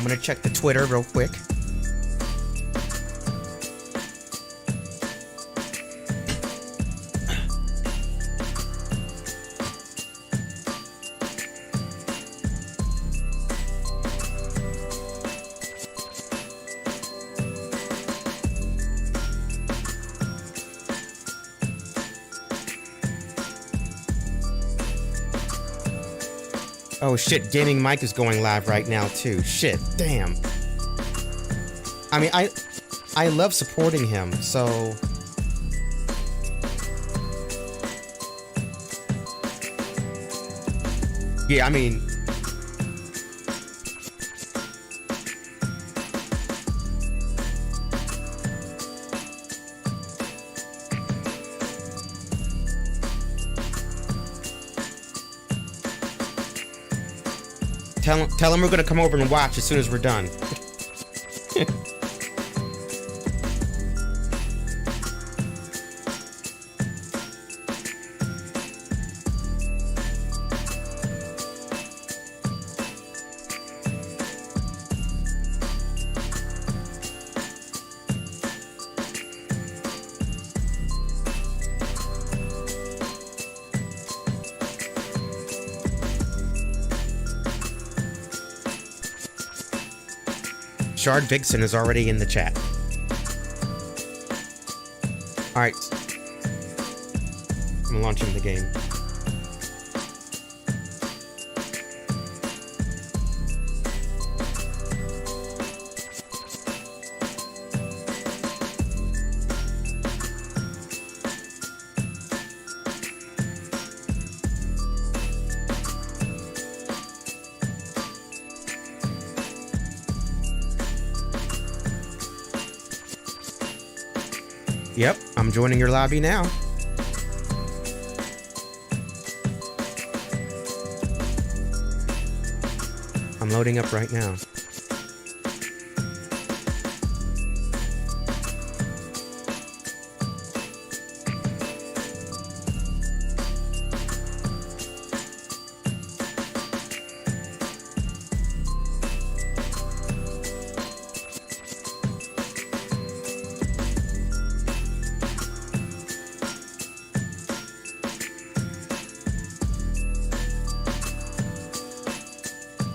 gonna check the Twitter real quick. Oh shit, Gaming Mike is going live right now too. Shit, damn. I mean, I love supporting him, so... Yeah, I mean... Tell him we're gonna come over and watch as soon as we're done. Shard Vixen is already in the chat. Alright. I'm launching the game. Yep, I'm joining your lobby now. I'm loading up right now.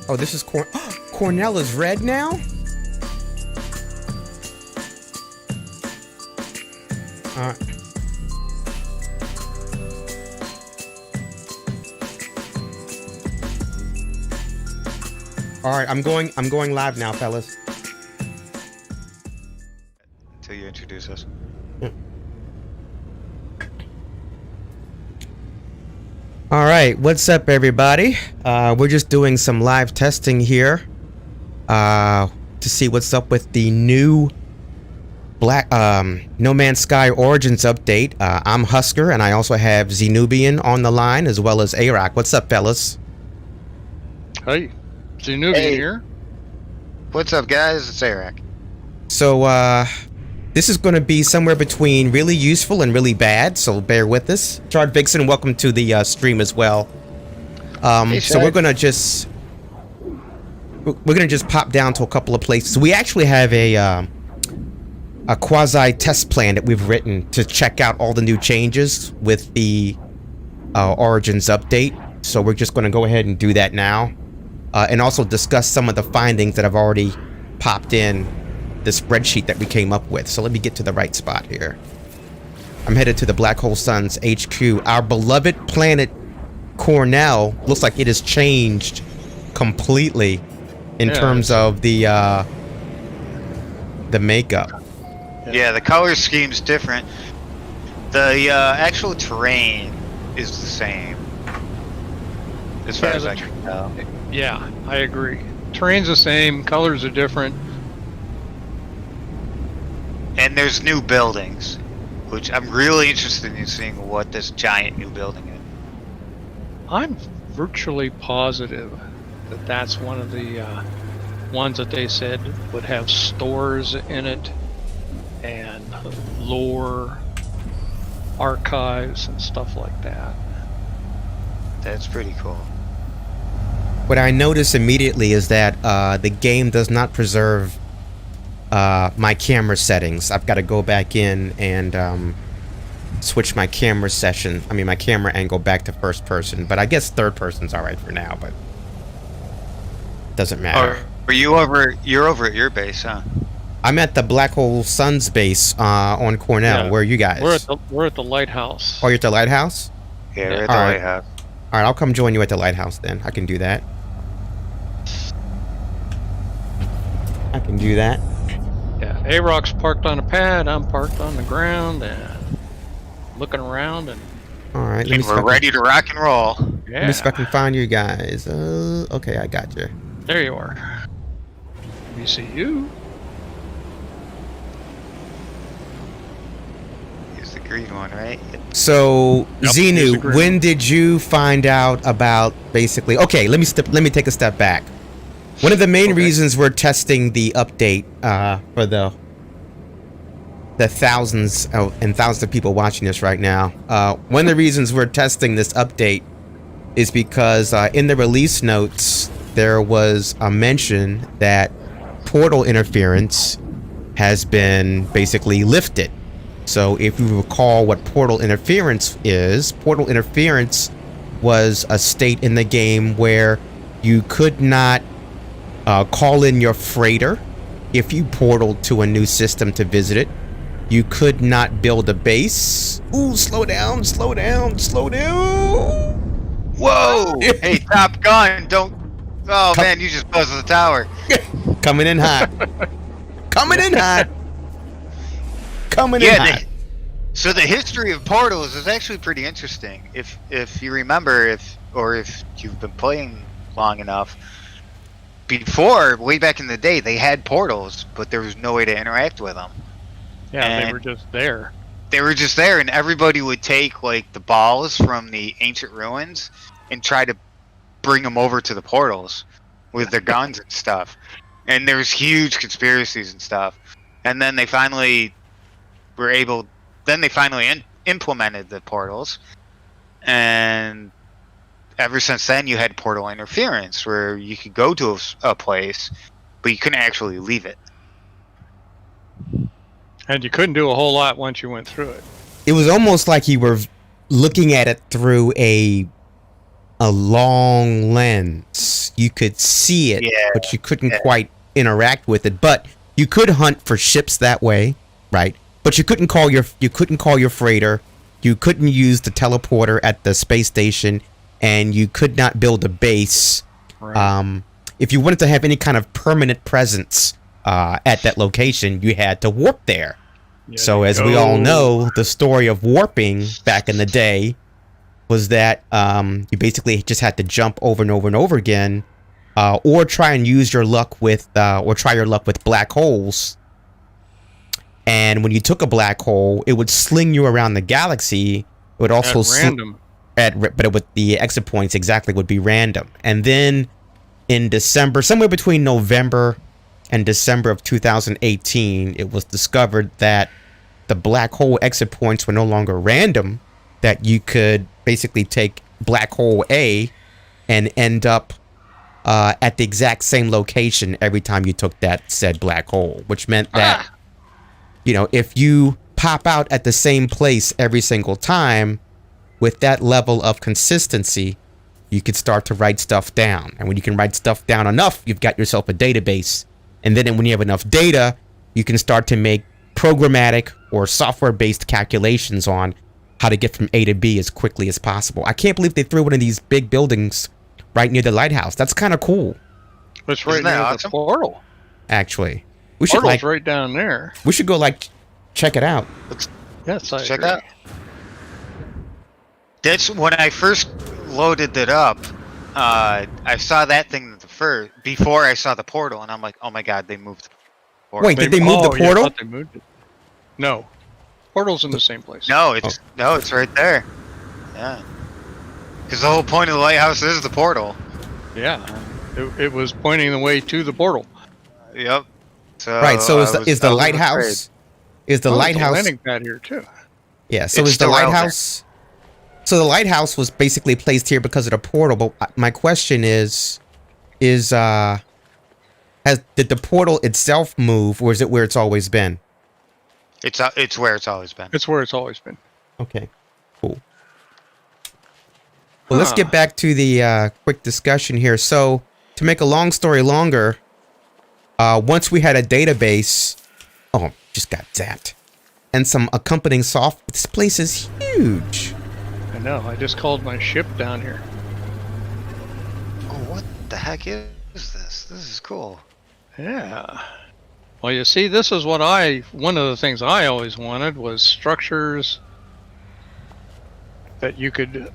Oh, this is Cornell is red now? Alright, I'm going live now, fellas. Until you introduce us. Alright, what's up everybody? We're just doing some live testing here to see what's up with the new No Man's Sky Origins update. I'm Husker and I also have Zenubian on the line as well as Arak. What's up, fellas? Hey, Zenubian here. What's up, guys? It's Arak. So, this is going to be somewhere between really useful and really bad, so bear with us. Shard Vixen, welcome to the stream as well. Hey, so we're gonna just pop down to a couple of places. We actually have a quasi test plan that we've written to check out all the new changes with the Origins update. So we're just going to go ahead and do that now, and also discuss some of the findings that have already popped in the spreadsheet that we came up with. So let me get to the right spot here. I'm headed to the Black Hole Sun's HQ. Our beloved planet Cornell looks like it has changed completely in terms of the makeup. Yeah, the color scheme's different. The actual terrain is the same, as far as I can tell. Yeah, I agree. Terrain's the same, colors are different. And there's new buildings, which I'm really interested in seeing what this giant new building is. I'm virtually positive that that's one of the ones that they said would have stores in it and lore, archives, and stuff like that. That's pretty cool. what I notice immediately is that the game does not preserve my camera settings. I've got to go back in and switch my camera my camera angle back to first person. But I guess third person's all right for now, but doesn't matter. Are you over? You're over at your base, huh? I'm at the Black Hole Suns base on Cornell. Yeah. Where are you guys? We're at the lighthouse. Oh, you're at the lighthouse? Yeah, we're at the All right. lighthouse. All right, I'll come join you at the lighthouse then. I can do that. I can do that. Yeah, A-Rock's parked on a pad. I'm parked on the ground and looking around and All right, let me And see if I we're can- ready to rock and roll. yeah. Let me see if I can find you guys. Okay, I got you. There you are. We see you. Here's the green one, right? So, Yep, he's Xenu, agreeing. when did you find out about basically? Okay, let me take a step back. One of the main Okay. reasons we're testing the update for the thousands and thousands of people watching this right now. One of the reasons we're testing this update is because in the release notes there was a mention that portal interference has been basically lifted. So if you recall what portal interference was a state in the game where you could not call in your freighter if you portaled to a new system to visit it. You could not build a base. Ooh, slow down, slow down, slow down. Whoa! Hey, Top Gun, don't. Oh Come- man, you just buzzed the tower. Coming in hot. Coming in hot. Coming in Yeah. hot. So the history of portals is actually pretty interesting. If you remember, if you've been playing long enough, before way back in the day, they had portals, but there was no way to interact with them. Yeah, they And- were just there. They were just there, and everybody would take like the balls from the ancient ruins and try to bring them over to the portals with their guns and stuff. And there was huge conspiracies and stuff. And then they finally were able. Then they finally implemented the portals, and ever since then, you had portal interference, where you could go to a place, but you couldn't actually leave it. And you couldn't do a whole lot once you went through it. It was almost like you were looking at it through a long lens. You could see it, Yeah, but you couldn't yeah. quite interact with it. But you could hunt for ships that way, right? But you couldn't call your freighter. You couldn't use the teleporter at the space station, and you could not build a base. Right. If you wanted to have any kind of permanent presence at that location, you had to warp there. Yeah, So you as we all go- know, the story of warping back in the day was that you basically just had to jump over and over and over again, or try and use your luck with, black holes. And when you took a black hole, it would sling you around the galaxy. It would also at random. but with the exit points exactly would be random. And then in December, somewhere between November and December of 2018, it was discovered that the black hole exit points were no longer random, that you could basically take black hole A and end up at the exact same location every time you took that said black hole, which meant that, if you pop out at the same place every single time, with that level of consistency, you could start to write stuff down. And when you can write stuff down enough, you've got yourself a database. And then when you have enough data, you can start to make programmatic or software-based calculations on how to get from A to B as quickly as possible. I can't believe they threw one of these big buildings right near the lighthouse. That's kind of cool, It's right Isn't that near awesome? the portal. actually. We should Portal's right down there. check it out. Yes, I Check agree. out. That's when I first loaded it up. I saw that thing before I saw the portal, and I'm like, "Oh my god, they moved." The portal. Wait, did they move the Oh, yeah, I portal? thought they moved it. No. Portal's in the same place. No, it's right there. Yeah, because the whole point of the lighthouse is the portal. Yeah. It was pointing the way to the portal. Yep. So Right. So I is the was- is the I was lighthouse? afraid. Is the Oh, there's a lighthouse? landing pad here too. Yeah, so It's is the still out there. lighthouse? So the lighthouse was basically placed here because of the portal. But my question is, is did the portal itself move, or is it where it's always been? It's where it's always been. It's where it's always been. Okay, cool. Well, let's get back to the quick discussion here. So, to make a long story longer, once we had a database, oh, just got zapped, and some accompanying software. This place is huge. I know. I just called my ship down here. Oh, what the heck is this? This is cool. Yeah. Well, you see, this is what one of the things I always wanted was structures that you could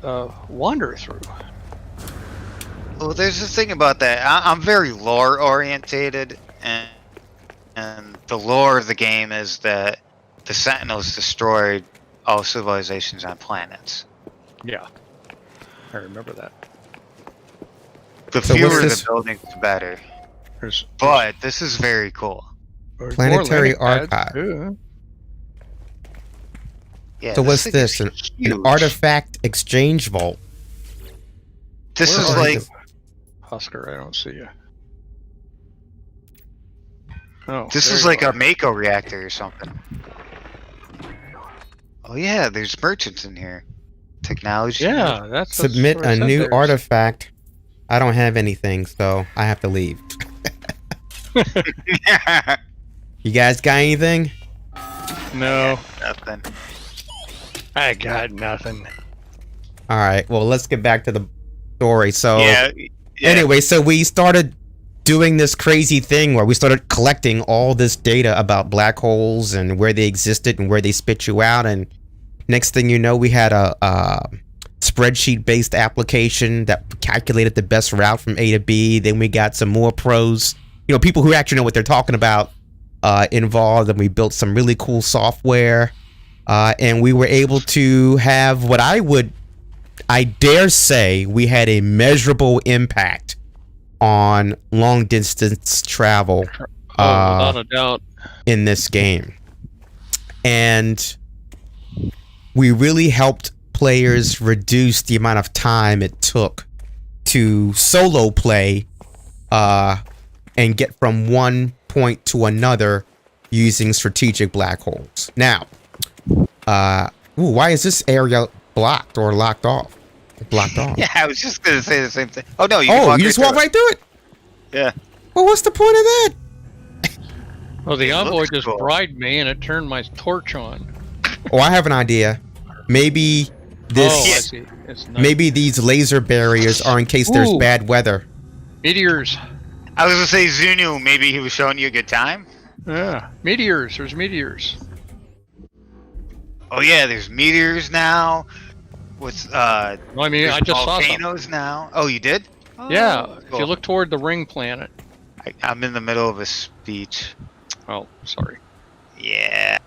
wander through. Well, there's this thing about that. I'm very lore orientated, and the lore of the game is that the Sentinels destroyed all civilizations on planets. Yeah. I remember that. The So what's fewer this- the buildings, the better. There's But this is very cool. Planetary more landing pads, Archive. too. Yeah. So what's thing this? is An huge. artifact exchange vault. This Where is are like you? Husker, I don't see you. Oh, this there is you like are. a Mako reactor or something. Oh yeah, there's merchants in here. Technology. Yeah, that's Submit what I a said new there's- artifact. I don't have anything, so I have to leave. You guys got anything? No, Nothing. I got nothing. All right. Well, let's get back to the story. So, Yeah. anyway, so we started doing this crazy thing where we started collecting all this data about black holes and where they existed and where they spit you out. And next thing you know, we had a spreadsheet-based application that calculated the best route from A to B. Then we got some more pros, people who actually know what they're talking about, involved, and we built some really cool software. And we were able to have what I dare say we had a measurable impact on long distance travel Without a doubt. in this game. And we really helped players reduce the amount of time it took to solo play and get from one point to another using strategic black holes. Now, why is this area blocked or locked off? Blocked off. Yeah, I was just gonna say the same thing. Oh no, you can Oh, walk you right just walk through it. right through it? Yeah. Well, what's the point of that? Well, the It envoy looks just cool. bribed me and it turned my torch on. Oh, I have an idea. Maybe this. Oh, I see. It's not Maybe these laser barriers are in case there's Ooh. bad weather. meteors. I was gonna say Zunu. Maybe he was showing you a good time. Yeah, meteors. There's meteors. Oh yeah, there's meteors now. With Well, I mean, there's I just saw some. volcanoes now. Oh, you did? Oh, Yeah, if cool. you look toward the ring planet. I'm in the middle of a speech. Oh, sorry. Yeah.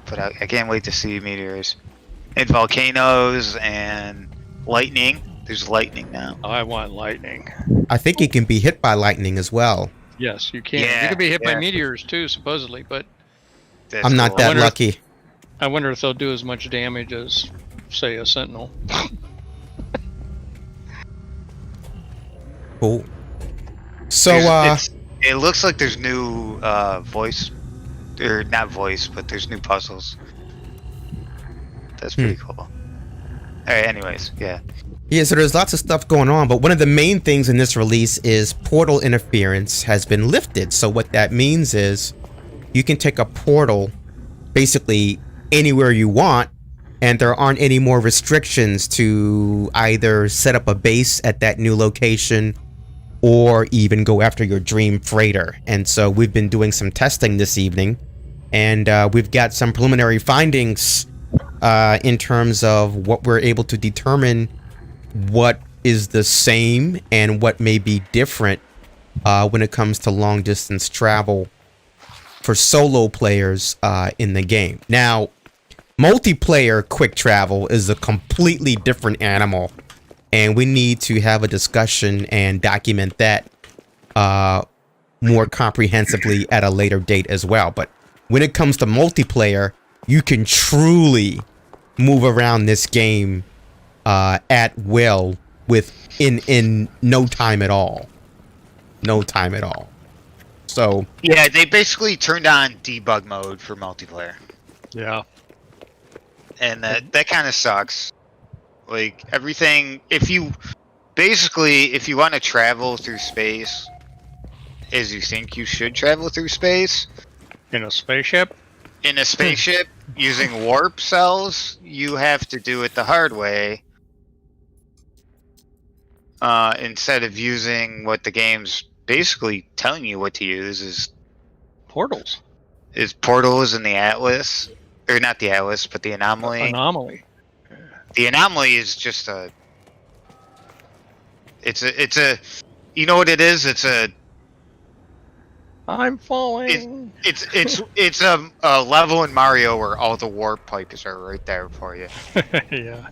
But I can't wait to see meteors. And volcanoes and lightning. There's lightning now. I want lightning. I think it can be hit by lightning as well. Yes, you can. Yeah, you can be hit by yeah. meteors too, supposedly, but That's I'm not cool. that wonder- lucky. I wonder if they'll do as much damage as, say, a sentinel. Cool. So, It looks like there's new voice, or not voice, but there's new puzzles. That's pretty cool. All right. Anyways, yeah. yeah, so there's lots of stuff going on, but one of the main things in this release is portal interference has been lifted. So what that means is you can take a portal basically anywhere you want, and there aren't any more restrictions to either set up a base at that new location or even go after your dream freighter. And so we've been doing some testing this evening, and we've got some preliminary findings in terms of what we're able to determine what is the same and what may be different when it comes to long distance travel for solo players in the game. Now, multiplayer quick travel is a completely different animal, and we need to have a discussion and document that more comprehensively at a later date as well. But when it comes to multiplayer, you can truly move around this game at will in no time at all. no time at all. So Yeah, they basically turned on debug mode for multiplayer, Yeah. and that kind of sucks. Like everything, if you want to travel through space, as you think you should travel through space In a spaceship? in a spaceship using warp cells, you have to do it the hard way. Instead of using what the game's basically telling you what to use Portals. is portals in the Atlas, or not the Atlas, but the anomaly. Anomaly. The anomaly is just it's a you know what it is? I'm falling. It's a level in Mario where all the warp pipes are right there for you. Yeah.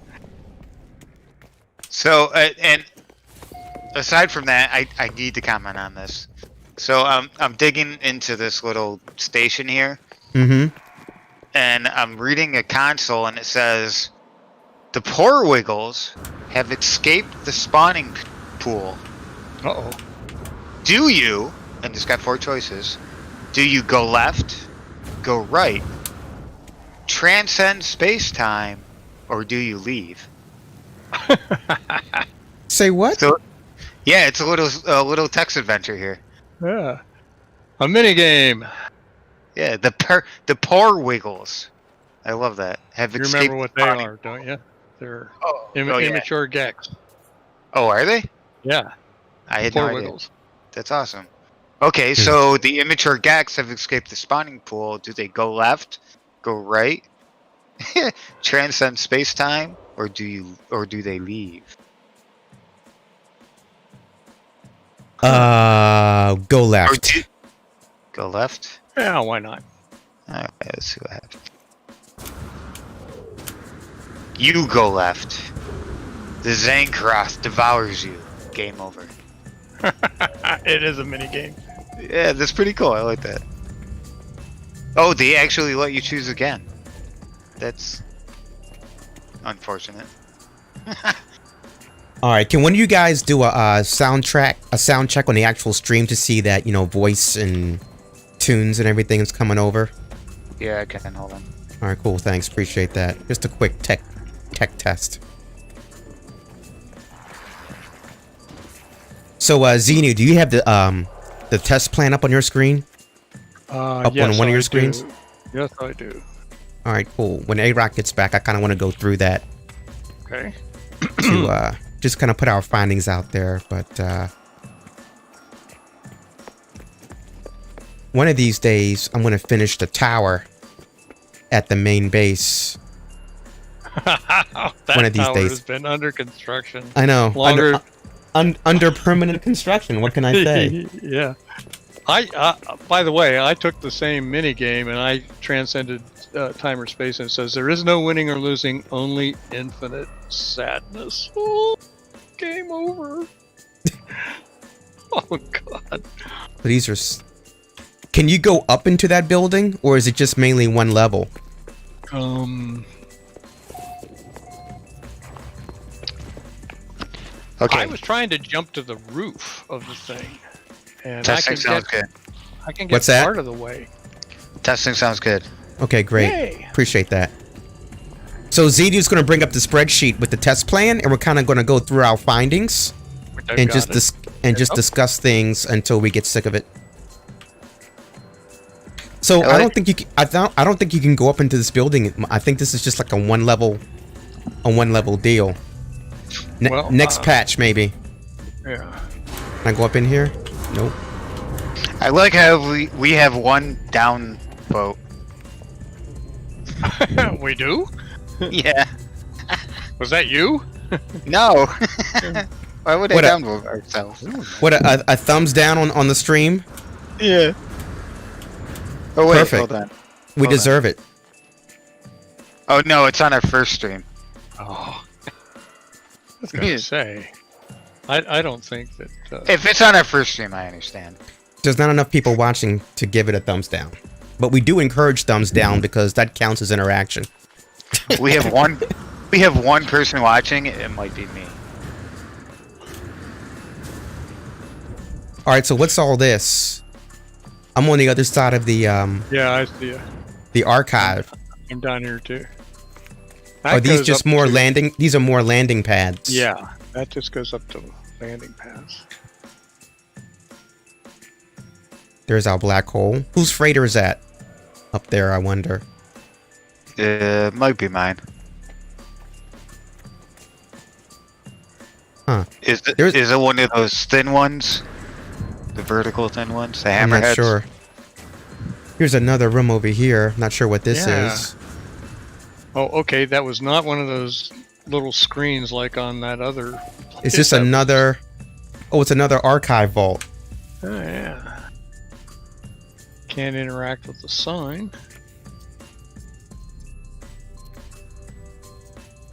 So and aside from that, I need to comment on this. So I'm digging into this little station here, mm-hmm. and I'm reading a console, and it says the Porwiggles have escaped the spawning pool. Uh-oh. Do you, and it's got 4 choices, do you go left, go right, transcend space-time, or do you leave? Say what? So, yeah, it's a little text adventure here. Yeah. A minigame. Yeah, the Porwiggles. I love that. Have You escaped remember what they spawning- are, don't you? They're Oh, yeah. immature gex. Oh, are they? Yeah. I had no idea. Porwiggles. That's awesome. Okay, so the immature Gex have escaped the spawning pool. Do they go left, go right, transcend space-time, or do they leave? Go Or left. go left? Yeah, why not? Okay, let's see what happens. You go left. The Zankroth devours you. Game over. It is a minigame. Yeah, that's pretty cool. I like that. Oh, they actually let you choose again. That's unfortunate. All right, can one of you guys do a sound check on the actual stream to see that, you know, voice and tunes and everything is coming over? Yeah, I can. Hold on. All right, cool. Thanks. Appreciate that. Just a quick tech test. So, Xenu, do you have the test plan up on your screen? Up yes, on one of your I screens? do. Yes, I do. All right, cool. When A-Rock gets back, I kind of want to go through that Okay. to just kind of put our findings out there. But one of these days, I'm going to finish the tower at the main base. That One of these tower days. has been under construction. I know. Longer. Under permanent construction. What can I say? Yeah. By the way, I took the same mini game and I transcended time or space, and it says there is no winning or losing, only infinite sadness. Oh, game over. Oh God. These are. Can you go up into that building, or is it just mainly one level? Okay. I was trying to jump to the roof of the thing, and Testing sounds good. I can get What's that? part of the way. Testing sounds good. Okay, great. Yay. Appreciate that. So Zenu's going to bring up the spreadsheet with the test plan, and we're kind of going to go through our findings Which I've and got just it. discuss things until we get sick of it. So I I don't like- think you can, I don't think you can go up into this building. I think this is just like a one level deal. Well, Next patch maybe. Yeah. Can I go up in here? Nope. I like how we have one down vote. We do? Yeah. Was that you? No. Why would I What a- downvote ourselves? What a thumbs down on the stream. Yeah. Oh wait, Perfect. hold on. We Hold on. deserve it. Oh no, it's on our first stream. Oh. I was gonna say. I don't think that. If it's on our first stream, I understand. There's not enough people watching to give it a thumbs down. But we do encourage thumbs down because that counts as interaction. We have one. We have one person watching. It might be me. All right, so what's all this? I'm on the other side of Yeah, I see you. the archive. I'm down here too. Are That these goes just up more to- landing? These are more landing pads. Yeah, that just goes up to landing pads. There's our black hole. Whose freighter is that? Up there, I wonder. Might be mine. Huh. Is There's- it one of those thin ones? The vertical thin ones? The I'm hammerheads? not sure. Here's another room over here. Not sure what this Yeah. is. Oh, okay, that was not one of those little screens like on that other. Is this another? Oh, it's another archive vault. Oh, yeah. Can't interact with the sign.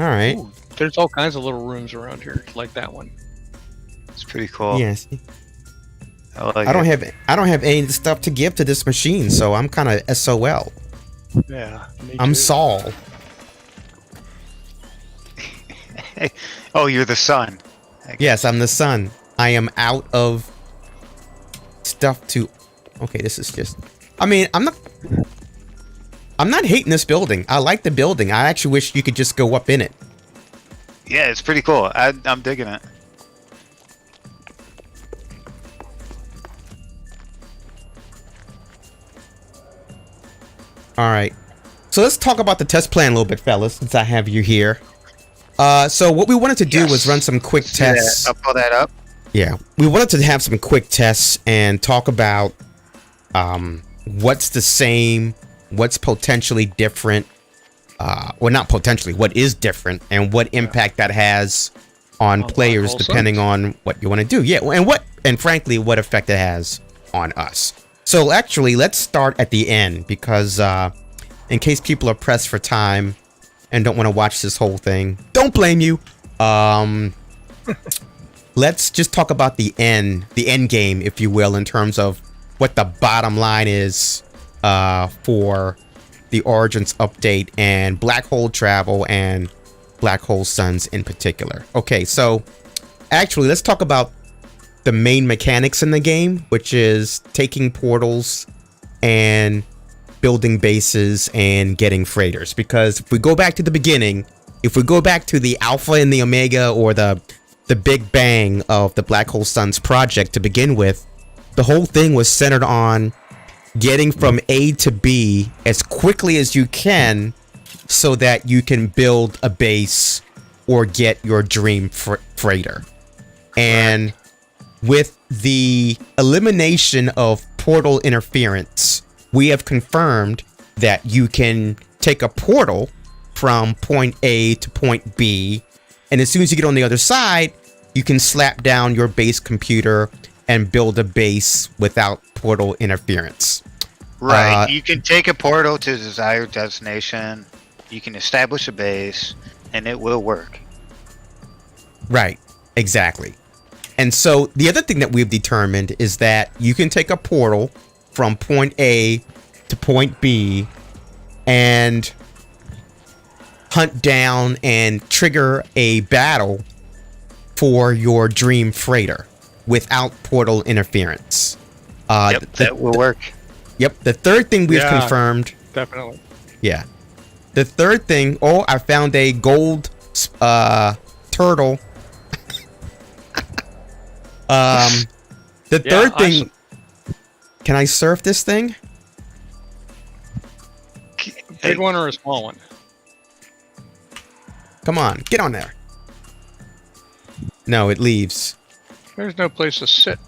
All right. Ooh, there's all kinds of little rooms around here, like that one. It's pretty cool. Yes. I I don't have any stuff to give to this machine, so I'm kind of SOL. Yeah. me I'm too. Saul. Oh, you're the sun. Yes, I'm the sun. I am out of stuff to. Okay, this is just. I mean, I'm not hating this building. I like the building. I actually wish you could just go up in it. Yeah, it's pretty cool. I'm digging it. All right. So let's talk about the test plan a little bit, fellas, since I have you here. So what we wanted to do was Yes. run some quick See that? tests. I'll pull that up. Yeah, we wanted to have some quick tests and talk about what's the same, what's potentially different, well, not potentially, what is different, and what impact that has on On players Black Hole depending on what you want to do. Yeah, and frankly, what effect it has on us. So actually, let's start at the end because in case people are pressed for time and don't want to watch this whole thing, don't blame you. Let's just talk about the end game, if you will, in terms of what the bottom line is for the Origins update and black hole travel and black hole suns in particular. Okay, so actually, let's talk about the main mechanics in the game, which is taking portals and building bases and getting freighters. Because if we go back to the beginning, if we go back to the Alpha and the Omega, or the big bang of the Black Hole Suns project to begin with, the whole thing was centered on getting from A to B as quickly as you can so that you can build a base or get your dream freighter. And with the elimination of portal interference, we have confirmed that you can take a portal from point A to point B, and as soon as you get on the other side, you can slap down your base computer and build a base without portal interference. Right. You can take a portal to a desired destination. You can establish a base, and it will work. Right. Exactly. And so the other thing that we've determined is that you can take a portal from point A to point B and hunt down and trigger a battle for your dream freighter without portal interference. Yep, that will work. Yep. The third thing we've Yeah. confirmed. Definitely. Yeah. The third thing. Oh, I found a gold turtle. The third thing. Can I surf this thing? Big one or a small one? Come on, get on there. No, it leaves. There's no place to sit.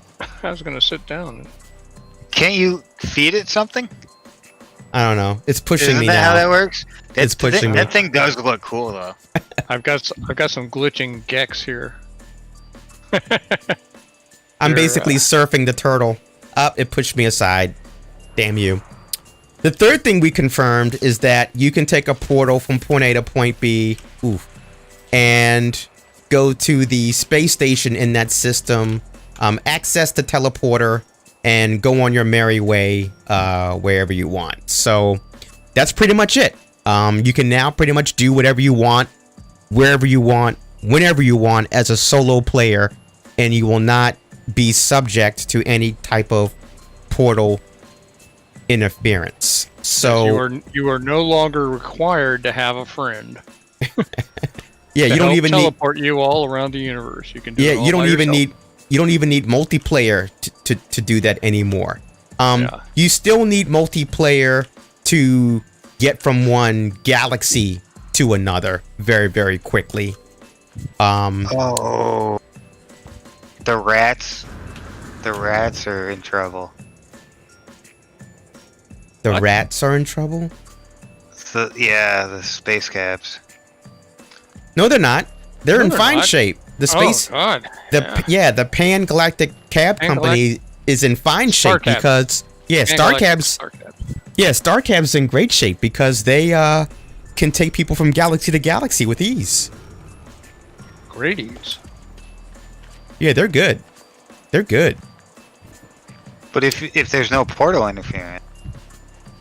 I was going to sit down. Can't you feed it something? I don't know. It's pushing Isn't me that now. how that works? It's pushing me. That thing does look cool, though. I've got some glitching Gex here. I'm You're, basically surfing the turtle. Up, it pushed me aside. Damn you. The third thing we confirmed is that you can take a portal from point A to point B, and go to the space station in that system, access the teleporter, and go on your merry way wherever you want. So that's pretty much it. You can now pretty much do whatever you want, wherever you want, whenever you want as a solo player, and you will not be subject to any type of portal interference. So you are no longer required to have a friend. yeah, you don't even need teleport you all around the universe. You can do it all you don't by even yourself. need multiplayer to do that anymore. Yeah. You still need multiplayer to get from one galaxy to another very, very quickly. Oh, the rats are in trouble. The What? rats are in trouble? So yeah, the space caps. No, they're not. They're No, in they're fine not. shape. The space, Oh God. the Pan Galactic Cab Company is in fine shape Starcab. because Starcab's in great shape because they can take people from galaxy to galaxy with ease. Great. Yeah, they're good. They're good. But if there's no portal interference,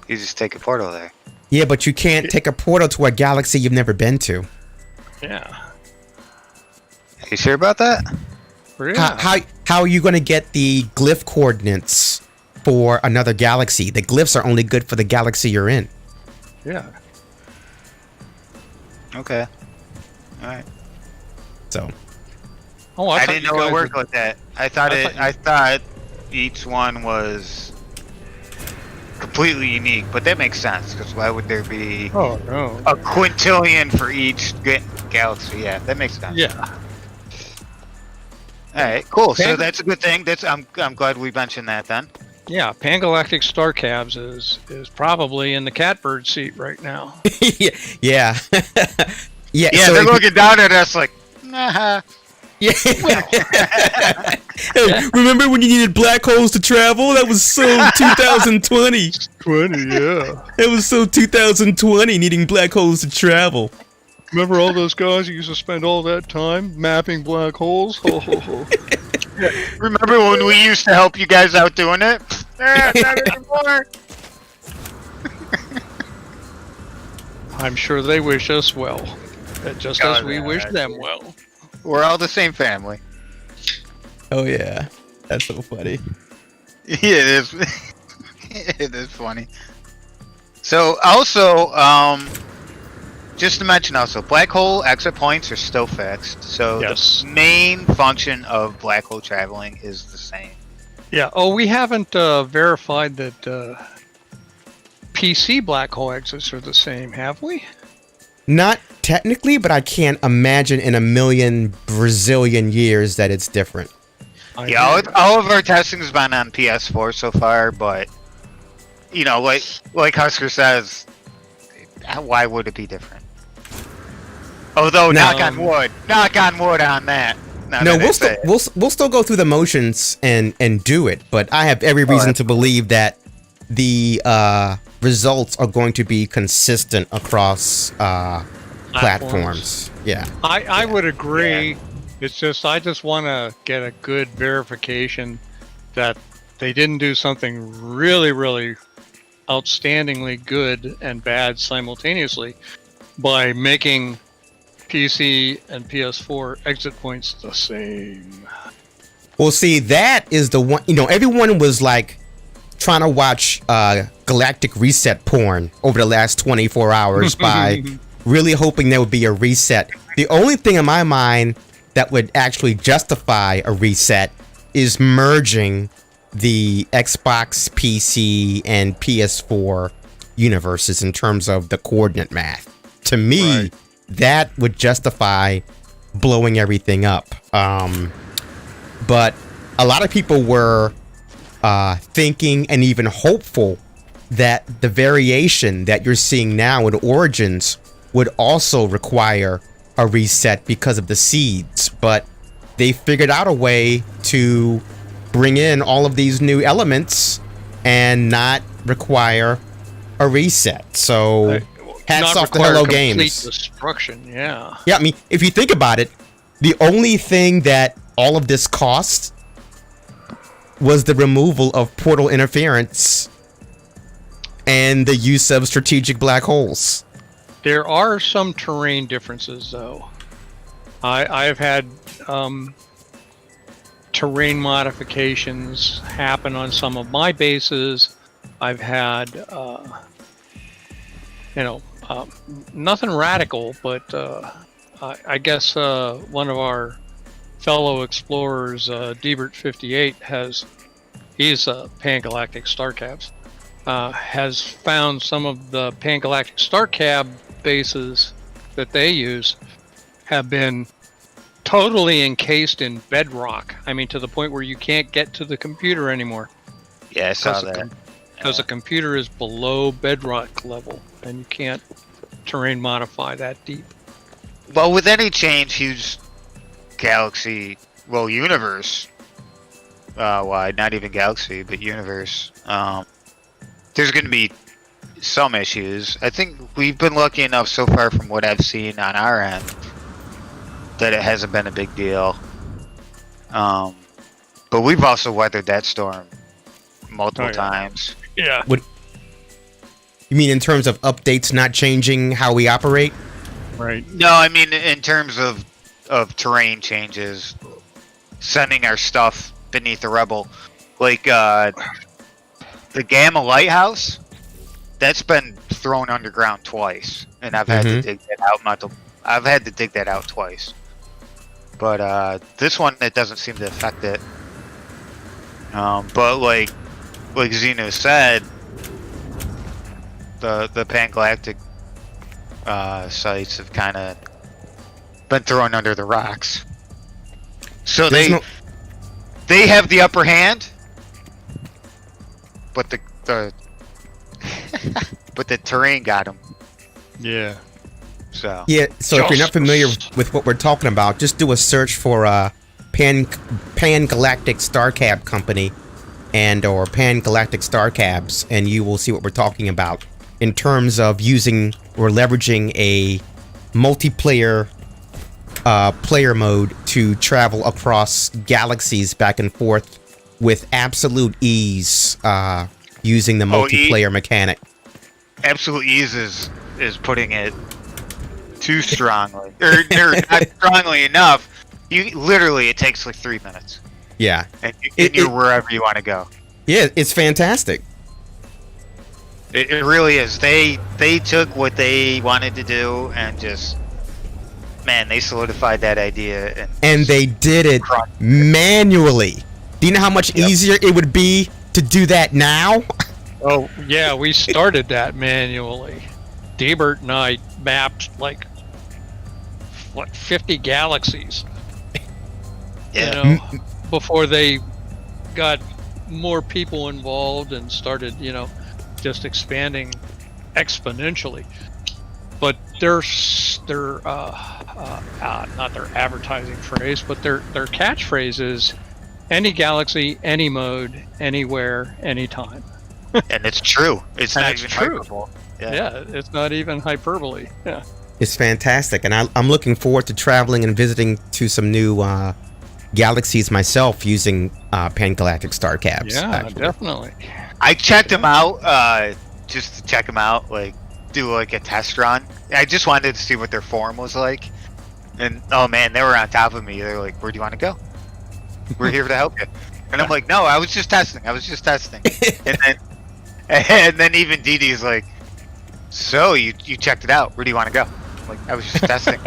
you just take a portal there. Yeah, but you can't take a portal to a galaxy you've never been to. Yeah. You sure about that? Yeah. How are you going to get the glyph coordinates for another galaxy? The glyphs are only good for the galaxy you're in. Yeah. Okay. All right. So, Oh, I thought didn't you know guys it worked were- like that. I thought each one was completely unique, but that makes sense because why would there be Oh no. a quintillion for each galaxy? Yeah, that makes sense. Yeah. All right, cool. So Pan- that's a good thing. I'm glad we mentioned that then. Yeah. Pangalactic Starcabs is probably in the catbird seat right now. yeah. Yeah, Yeah, so they're if- looking down at us like, nah. Yeah. Hey, remember when you needed black holes to travel? That was so 2020. 20. Yeah. It was so 2020 needing black holes to travel. Remember all those guys who used to spend all that time mapping black holes? Ho, ho, ho. Remember when we used to help you guys out doing it? Not anymore. I'm sure they wish us well, just Oh, as we yeah, wish that's them it. well. We're all the same family. Oh yeah, that's so funny. Yeah, it is. It is funny. So also, just to mention also, black hole exit points are still fixed. So Yes. the main function of black hole traveling is the same. Yeah. Oh, we haven't verified that PC black hole exits are the same, have we? Not technically, but I can't imagine in a million Brazilian years that it's different. Yeah, all of our testing has been on PS4 so far, but you know, like Husker says, why would it be different? Although, No. knock on wood on that. Now No, that I we'll say still it. we'll still go through the motions and do it, but I have every reason Alright. to believe that the results are going to be consistent across platforms. Yeah. I would agree. It's just I just want to get a good verification that they didn't do something really, really outstandingly good and bad simultaneously by making PC and PS4 exit points the same. Well, see, that is the one. You know, everyone was like trying to watch galactic reset porn over the last 24 hours by really hoping there would be a reset. The only thing in my mind that would actually justify a reset is merging the Xbox, PC, and PS4 universes in terms of the coordinate math. To me, Right. that would justify blowing everything up. But a lot of people were thinking and even hopeful that the variation that you're seeing now in Origins would also require a reset because of the seeds, but they figured out a way to bring in all of these new elements and not require a reset. So hats Not off to require Hello complete Games. destruction. Yeah. Yeah, I mean, if you think about it, the only thing that all of this cost was the removal of portal interference and the use of strategic black holes. There are some terrain differences, though. I've had terrain modifications happen on some of my bases. I've had, nothing radical, but I guess one of our fellow explorers, Debert58, he's Pan-Galactic Starcabs, has found some of the Pan-Galactic Starcab bases that they use have been totally encased in bedrock. I mean, to the point where you can't get to the computer anymore. Yeah, I saw that. Because the computer is below bedrock level, and you can't terrain modify that deep. Well, with any change, huge universe wide, not even galaxy, but universe, there's going to be some issues. I think we've been lucky enough so far from what I've seen on our end that it hasn't been a big deal. But we've also weathered that storm multiple times. Yeah. You mean in terms of updates not changing how we operate? Right. No, I mean in terms of terrain changes, sending our stuff beneath the Rebel, like the Gamma Lighthouse, that's been thrown underground twice, and I've had to dig that out. I've had to dig that out twice, but this one, it doesn't seem to affect it. But like Xeno said, the Pan-Galactic sites have kind of been thrown under the rocks. So they have the upper hand, but the but the terrain got them. Yeah. So if you're not familiar with what we're talking about, just do a search for Pan-Galactic Starcab Company or Pan-Galactic Starcabs, and you will see what we're talking about in terms of using or leveraging a multiplayer player mode to travel across galaxies back and forth with absolute ease, using the multiplayer mechanic. Absolute ease is putting it too strongly, or not strongly enough. It takes like 3 minutes. Yeah, and you're wherever you want to go. Yeah, it's fantastic. It really is. They took what they wanted to do and just, man, they solidified that idea. And they did it manually. Do you know how much easier it would be to do that now? Oh, yeah, we started that manually. Debert and I mapped like 50 galaxies. Yeah. Before they got more people involved and started, just expanding exponentially. But their not their advertising phrase, but their catchphrase is any galaxy, any mode, anywhere, anytime. And it's true. It's not even true. hyperbole. Yeah, it's not even hyperbole. Yeah. It's fantastic, and I'm looking forward to traveling and visiting to some new galaxies myself using Pan-Galactic Starcabs. Yeah, actually. definitely. I checked them out just to check them out, like do like a test run. I just wanted to see what their form was like, and oh man, they were on top of me. They're like, "Where do you want to go? We're here to help you." And I'm like, "No, I was just testing. and then even Dee Dee's like, "So you checked it out? Where do you want to go?" I'm like, "I was just testing."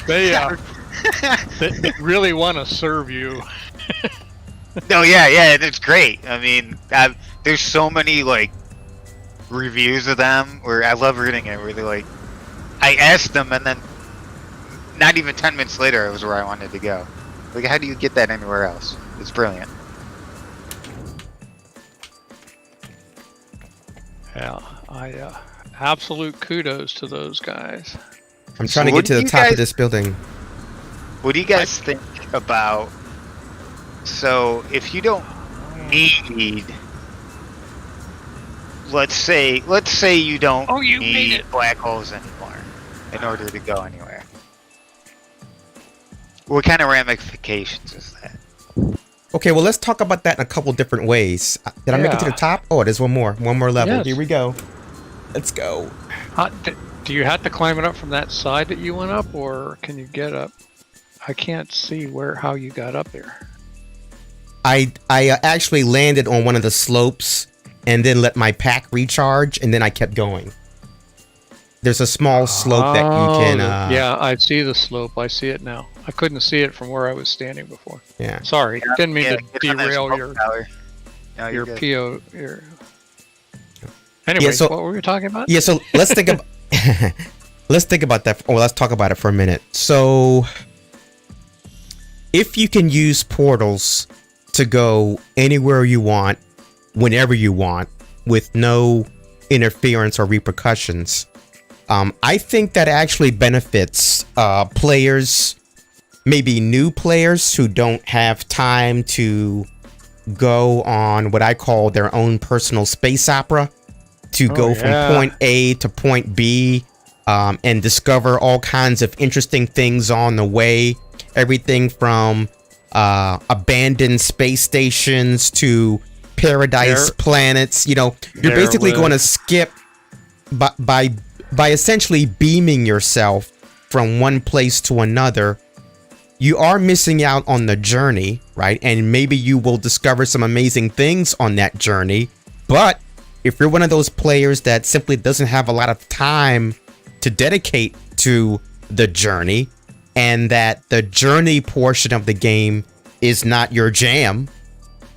They really want to serve you. No, yeah, and it's great. I mean, there's so many like reviews of them where I love reading it. Where they're like, I asked them, and then not even 10 minutes later, it was where I wanted to go. Like, how do you get that anywhere else? It's brilliant. Yeah, absolute kudos to those guys. I'm trying to get to the top of this building. What do you guys think about? So, if you don't need, let's say you don't need black holes anymore in order to go anywhere. What kind of ramifications is that? Okay, well, let's talk about that in a couple different ways. Did I make it to the top? Oh, there's one more level. Yes. Here we go. Let's go. Do you have to climb it up from that side that you went up, or can you get up? I can't see how you got up there. I actually landed on one of the slopes and then let my pack recharge, and then I kept going. There's a small slope that you can. Yeah, I see the slope. I see it now. I couldn't see it from where I was standing before. Yeah. Sorry, didn't mean to get on that derail smoke your tower. No, you're good. PO. Anyway, so- what were we talking about? Yeah. So let's think about. Let's think about that. Or let's talk about it for a minute. So, if you can use portals to go anywhere you want, whenever you want, with no interference or repercussions, I think that actually benefits players, maybe new players who don't have time to go on what I call their own personal space opera, to go from point A to point B, and discover all kinds of interesting things on the way. Everything from abandoned space stations to paradise planets. You know, you're basically going to skip by essentially beaming yourself from one place to another. You are missing out on the journey, right? And maybe you will discover some amazing things on that journey. But if you're one of those players that simply doesn't have a lot of time to dedicate to the journey, and that the journey portion of the game is not your jam,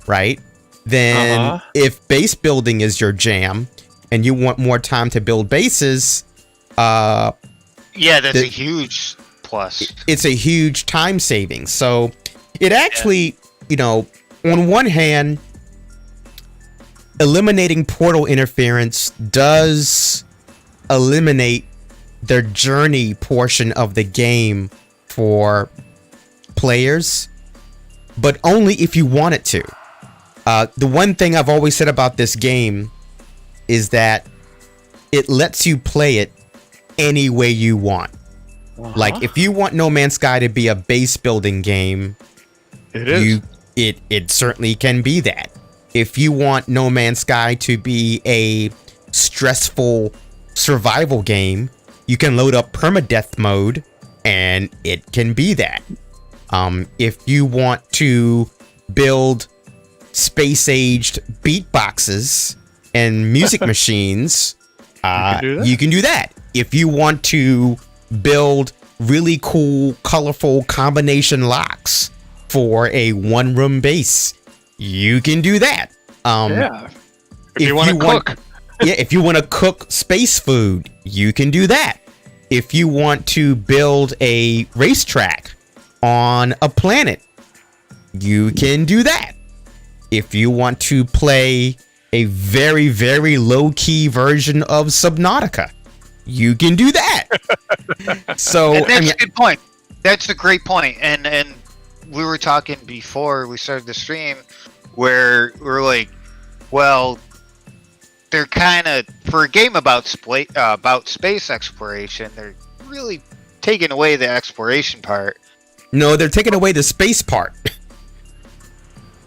right? Then if base building is your jam and you want more time to build bases, yeah, that's a huge plus. It's a huge time saving. So it actually, you know, on one hand, eliminating portal interference does eliminate the journey portion of the game for players, but only if you want it to. The one thing I've always said about this game is that it lets you play it any way you want. Like, if you want No Man's Sky to be a base building game, it certainly can be that. If you want No Man's Sky to be a stressful survival game, you can load up permadeath mode and it can be that. If you want to build space-aged beatboxes and music machines, you can do that. If you want to build really cool, colorful combination locks for a one-room base, you can do that. If you want to cook. Yeah, if you want to cook space food, you can do that. If you want to build a racetrack on a planet, you can do that. If you want to play a very, very low-key version of Subnautica, you can do that. So and that's a good point. That's a great point. And we were talking before we started the stream where we're like, well, they're kind of, for a game about space exploration, they're really taking away the exploration part. No, they're taking away the space part.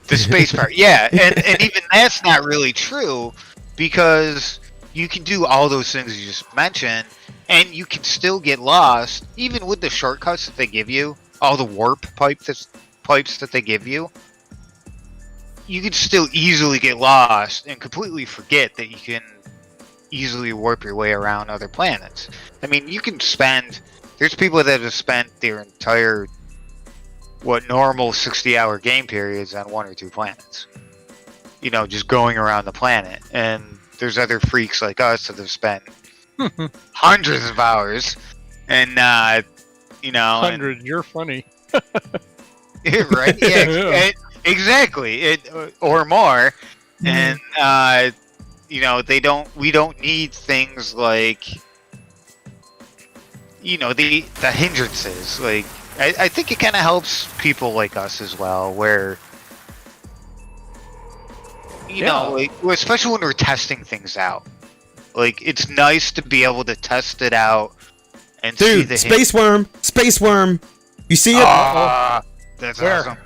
The space part, yeah. And even that's not really true, because you can do all those things you just mentioned, and you can still get lost, even with the shortcuts that they give you, all the warp pipes that they give you. You can still easily get lost and completely forget that you can easily warp your way around other planets. I mean, you can spend... There's people that have spent their entire, normal 60-hour game periods on one or two planets. You know, just going around the planet. And there's other freaks like us that have spent hundreds of hours. And, you know... Hundreds, you're funny. Right? Yeah. Exactly, or more, and you know, we don't need things like, you know, the hindrances. Like, I think it kind of helps people like us as well, where, you know, like, especially when we're testing things out. Like, it's nice to be able to test it out and see the space worm, you see it? That's awesome.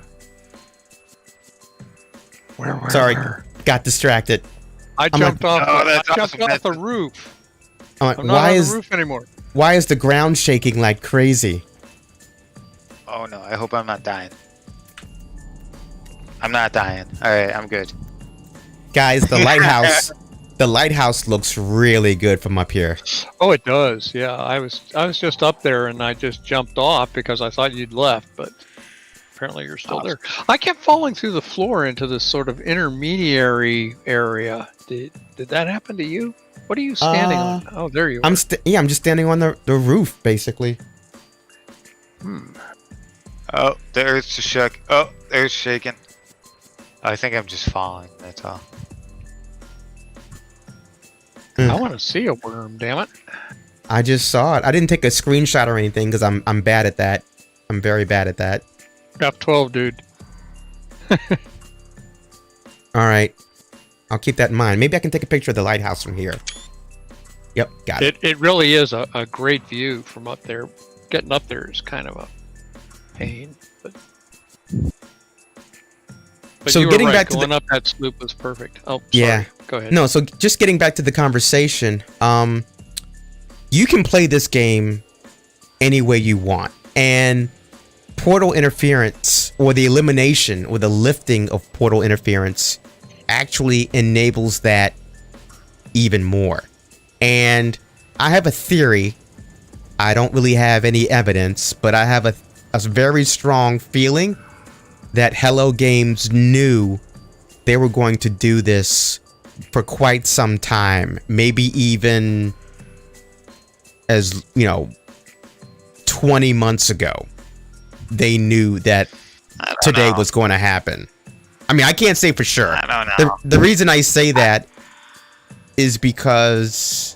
Sorry, got distracted. I jumped off the roof. I'm like, I'm not on the roof anymore. Why is the ground shaking like crazy? Oh no, I hope I'm not dying. I'm not dying. Alright, I'm good. Guys, the lighthouse looks really good from up here. Oh, it does. Yeah, I was just up there and I just jumped off because I thought you'd left, but apparently you're still there. I kept falling through the floor into this sort of intermediary area. Did that happen to you? What are you standing on? Oh, there you are. I'm just standing on the roof, basically. Oh, the earth's just shook. Oh, the earth's shaking. I think I'm just falling, that's all. I want to see a worm, damn it. I just saw it. I didn't take a screenshot or anything because I'm bad at that. I'm very bad at that. F12, dude. All right. I'll keep that in mind. Maybe I can take a picture of the lighthouse from here. Yep, got it. It really is a great view from up there. Getting up there is kind of a pain, but So you were getting right. back to going up that sloop was perfect. Oh, sorry. Yeah. Go ahead. No, so just getting back to the conversation, you can play this game any way you want. And portal interference, or the elimination or the lifting of portal interference, actually enables that even more. And I have a theory. I don't really have any evidence, but I have a very strong feeling that Hello Games knew they were going to do this for quite some time, maybe even as 20 months ago. They knew that today was going to happen. I mean, I can't say for sure. I don't know. The reason I say that is because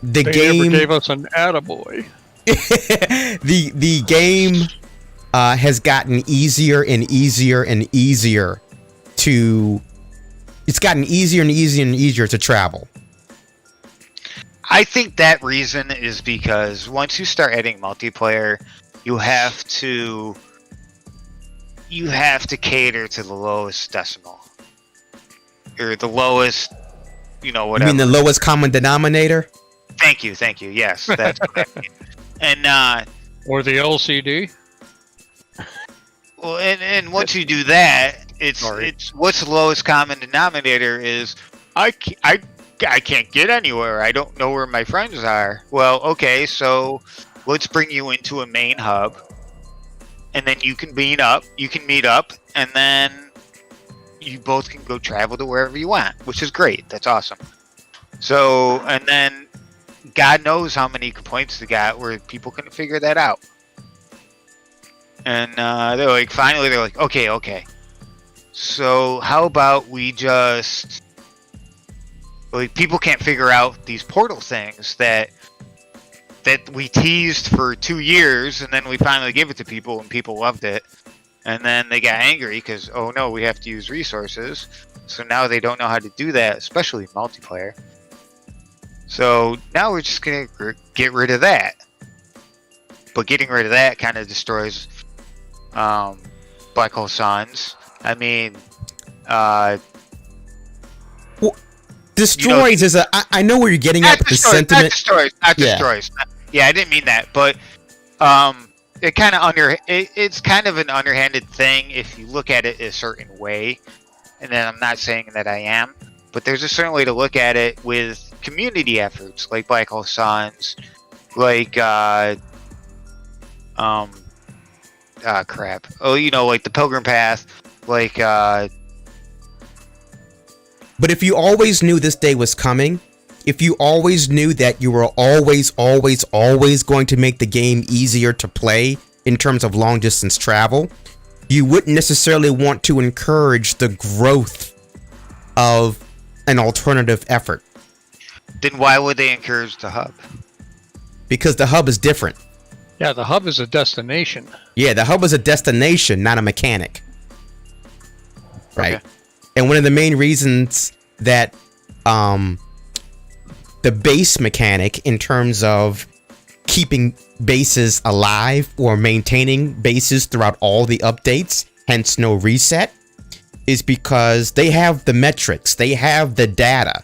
the game never gave us an attaboy. the game has gotten easier and easier and easier to. It's gotten easier and easier and easier to travel. I think that reason is because once you start adding multiplayer, you have to cater to the lowest decimal, or the lowest, whatever. You mean the lowest common denominator? Thank you. Yes, that's what I mean. And Or the LCD. well, and once you do that, it's what's the lowest common denominator is I can't get anywhere. I don't know where my friends are. Well, okay, so let's bring you into a main hub, and then you can meet up, and then you both can go travel to wherever you want, which is great. That's awesome. So, and then God knows how many complaints they got where people couldn't figure that out. And they're like, finally, they're like, okay. So how about we just, like, people can't figure out these portal things that we teased for 2 years, and then we finally gave it to people, and people loved it. And then they got angry because, oh no, we have to use resources. So now they don't know how to do that, especially multiplayer. So now we're just going to get rid of that. But getting rid of that kind of destroys Black Hole Suns. I mean, destroys is I know where you're getting at, but the sentiment. Not destroys. Yeah, I didn't mean that, but it kind of it's kind of an underhanded thing if you look at it a certain way. And then I'm not saying that I am, but there's a certain way to look at it with community efforts like Black Hole Suns, like crap. Oh, like the Pilgrim Path, like But if you always knew this day was coming, if you always knew that you were always going to make the game easier to play in terms of long distance travel, you wouldn't necessarily want to encourage the growth of an alternative effort. Then why would they encourage the hub? Because the hub is different. Yeah, the hub is a destination. Yeah, the hub is a destination, not a mechanic. Right? Okay. And one of the main reasons that the base mechanic, in terms of keeping bases alive or maintaining bases throughout all the updates, hence no reset, is because they have the metrics, they have the data,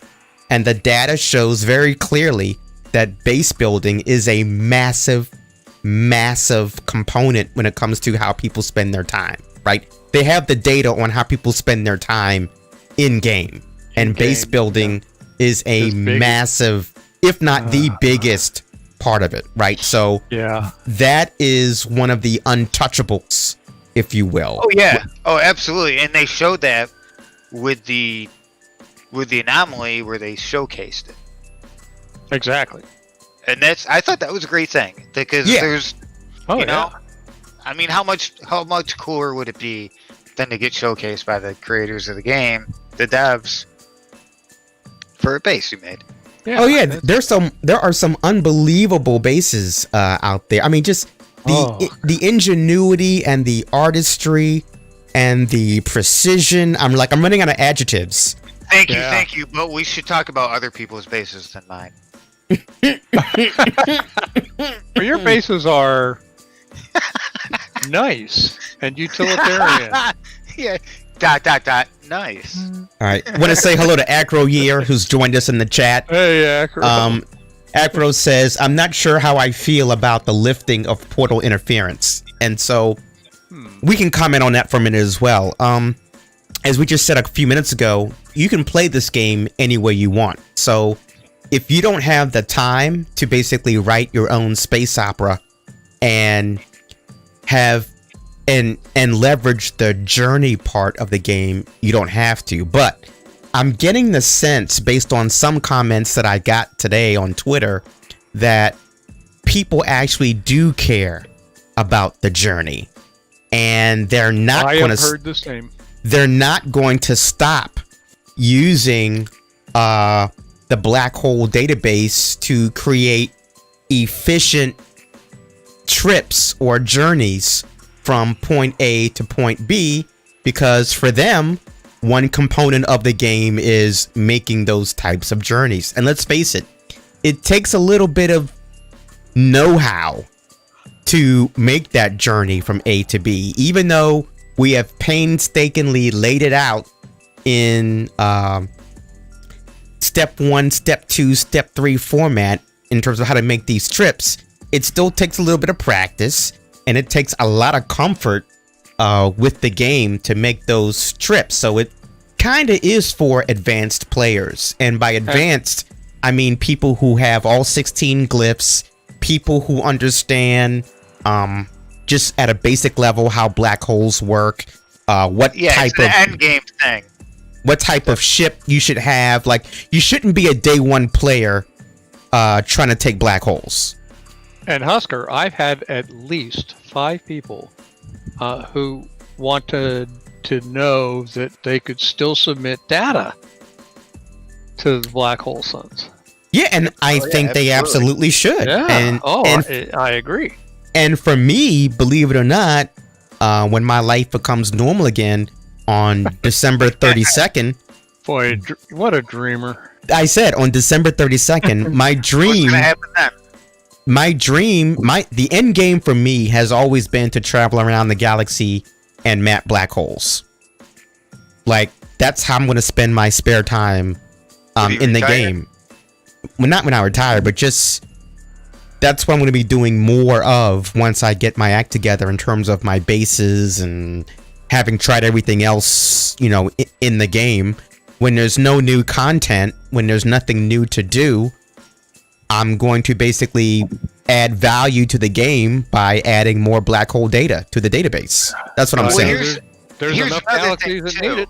and the data shows very clearly that base building is a massive massive component when it comes to how people spend their time, right? They have the data on how people spend their time in game, and base building is a massive, if not the biggest part of it, right? So Yeah. that is one of the untouchables, if you will. Oh yeah. Oh, absolutely. And they showed that with the anomaly where they showcased it. Exactly. And I thought that was a great thing because there's, Oh, you know, yeah. I mean, how much cooler would it be than to get showcased by the creators of the game, the devs, for a base you made? Yeah. Oh yeah, there are some unbelievable bases out there. I mean, just the ingenuity and the artistry and the precision. I'm running out of adjectives. Thank you. But we should talk about other people's bases than mine. Well, your bases are nice and utilitarian. Yeah. ... Nice. All right, want to say hello to Acro Year, who's joined us in the chat. Hey, yeah. Acro says, I'm not sure how I feel about the lifting of portal interference. And so we can comment on that for a minute as well. As we just said a few minutes ago, you can play this game any way you want. So if you don't have the time to basically write your own space opera and have and leverage the journey part of the game, you don't have to. But I'm getting the sense, based on some comments that I got today on Twitter, that people actually do care about the journey, and they're not going to. Heard the same. They're not going to stop using the black hole database to create efficient trips or journeys from point A to point B, because for them, one component of the game is making those types of journeys. And let's face it, it takes a little bit of know-how to make that journey from A to B, even though we have painstakingly laid it out in step 1, step 2, step 3 format in terms of how to make these trips. It still takes a little bit of practice, and it takes a lot of comfort with the game to make those trips. So it kind of is for advanced players. And by advanced, I mean people who have all 16 glyphs, people who understand just at a basic level how black holes work, what type it's an end game thing. What type of ship you should have. Like, you shouldn't be a day one player trying to take black holes. And Husker, I've had at least 5 people who wanted to know that they could still submit data to the black hole suns. Yeah, and I think they absolutely should. Yeah. And I agree. And for me, believe it or not, when my life becomes normal again on December 32nd. Boy, what a dreamer. I said on December 32nd, my dream. What's gonna happen then? The end game for me has always been to travel around the galaxy and map black holes. Like, that's how I'm going to spend my spare time in the game. Well, not when I retire, but just that's what I'm going to be doing more of once I get my act together in terms of my bases and having tried everything else, you know, in the game. When there's no new content, when there's nothing new to do, I'm going to basically add value to the game by adding more black hole data to the database. That's what I'm saying. There's enough galaxies that need it.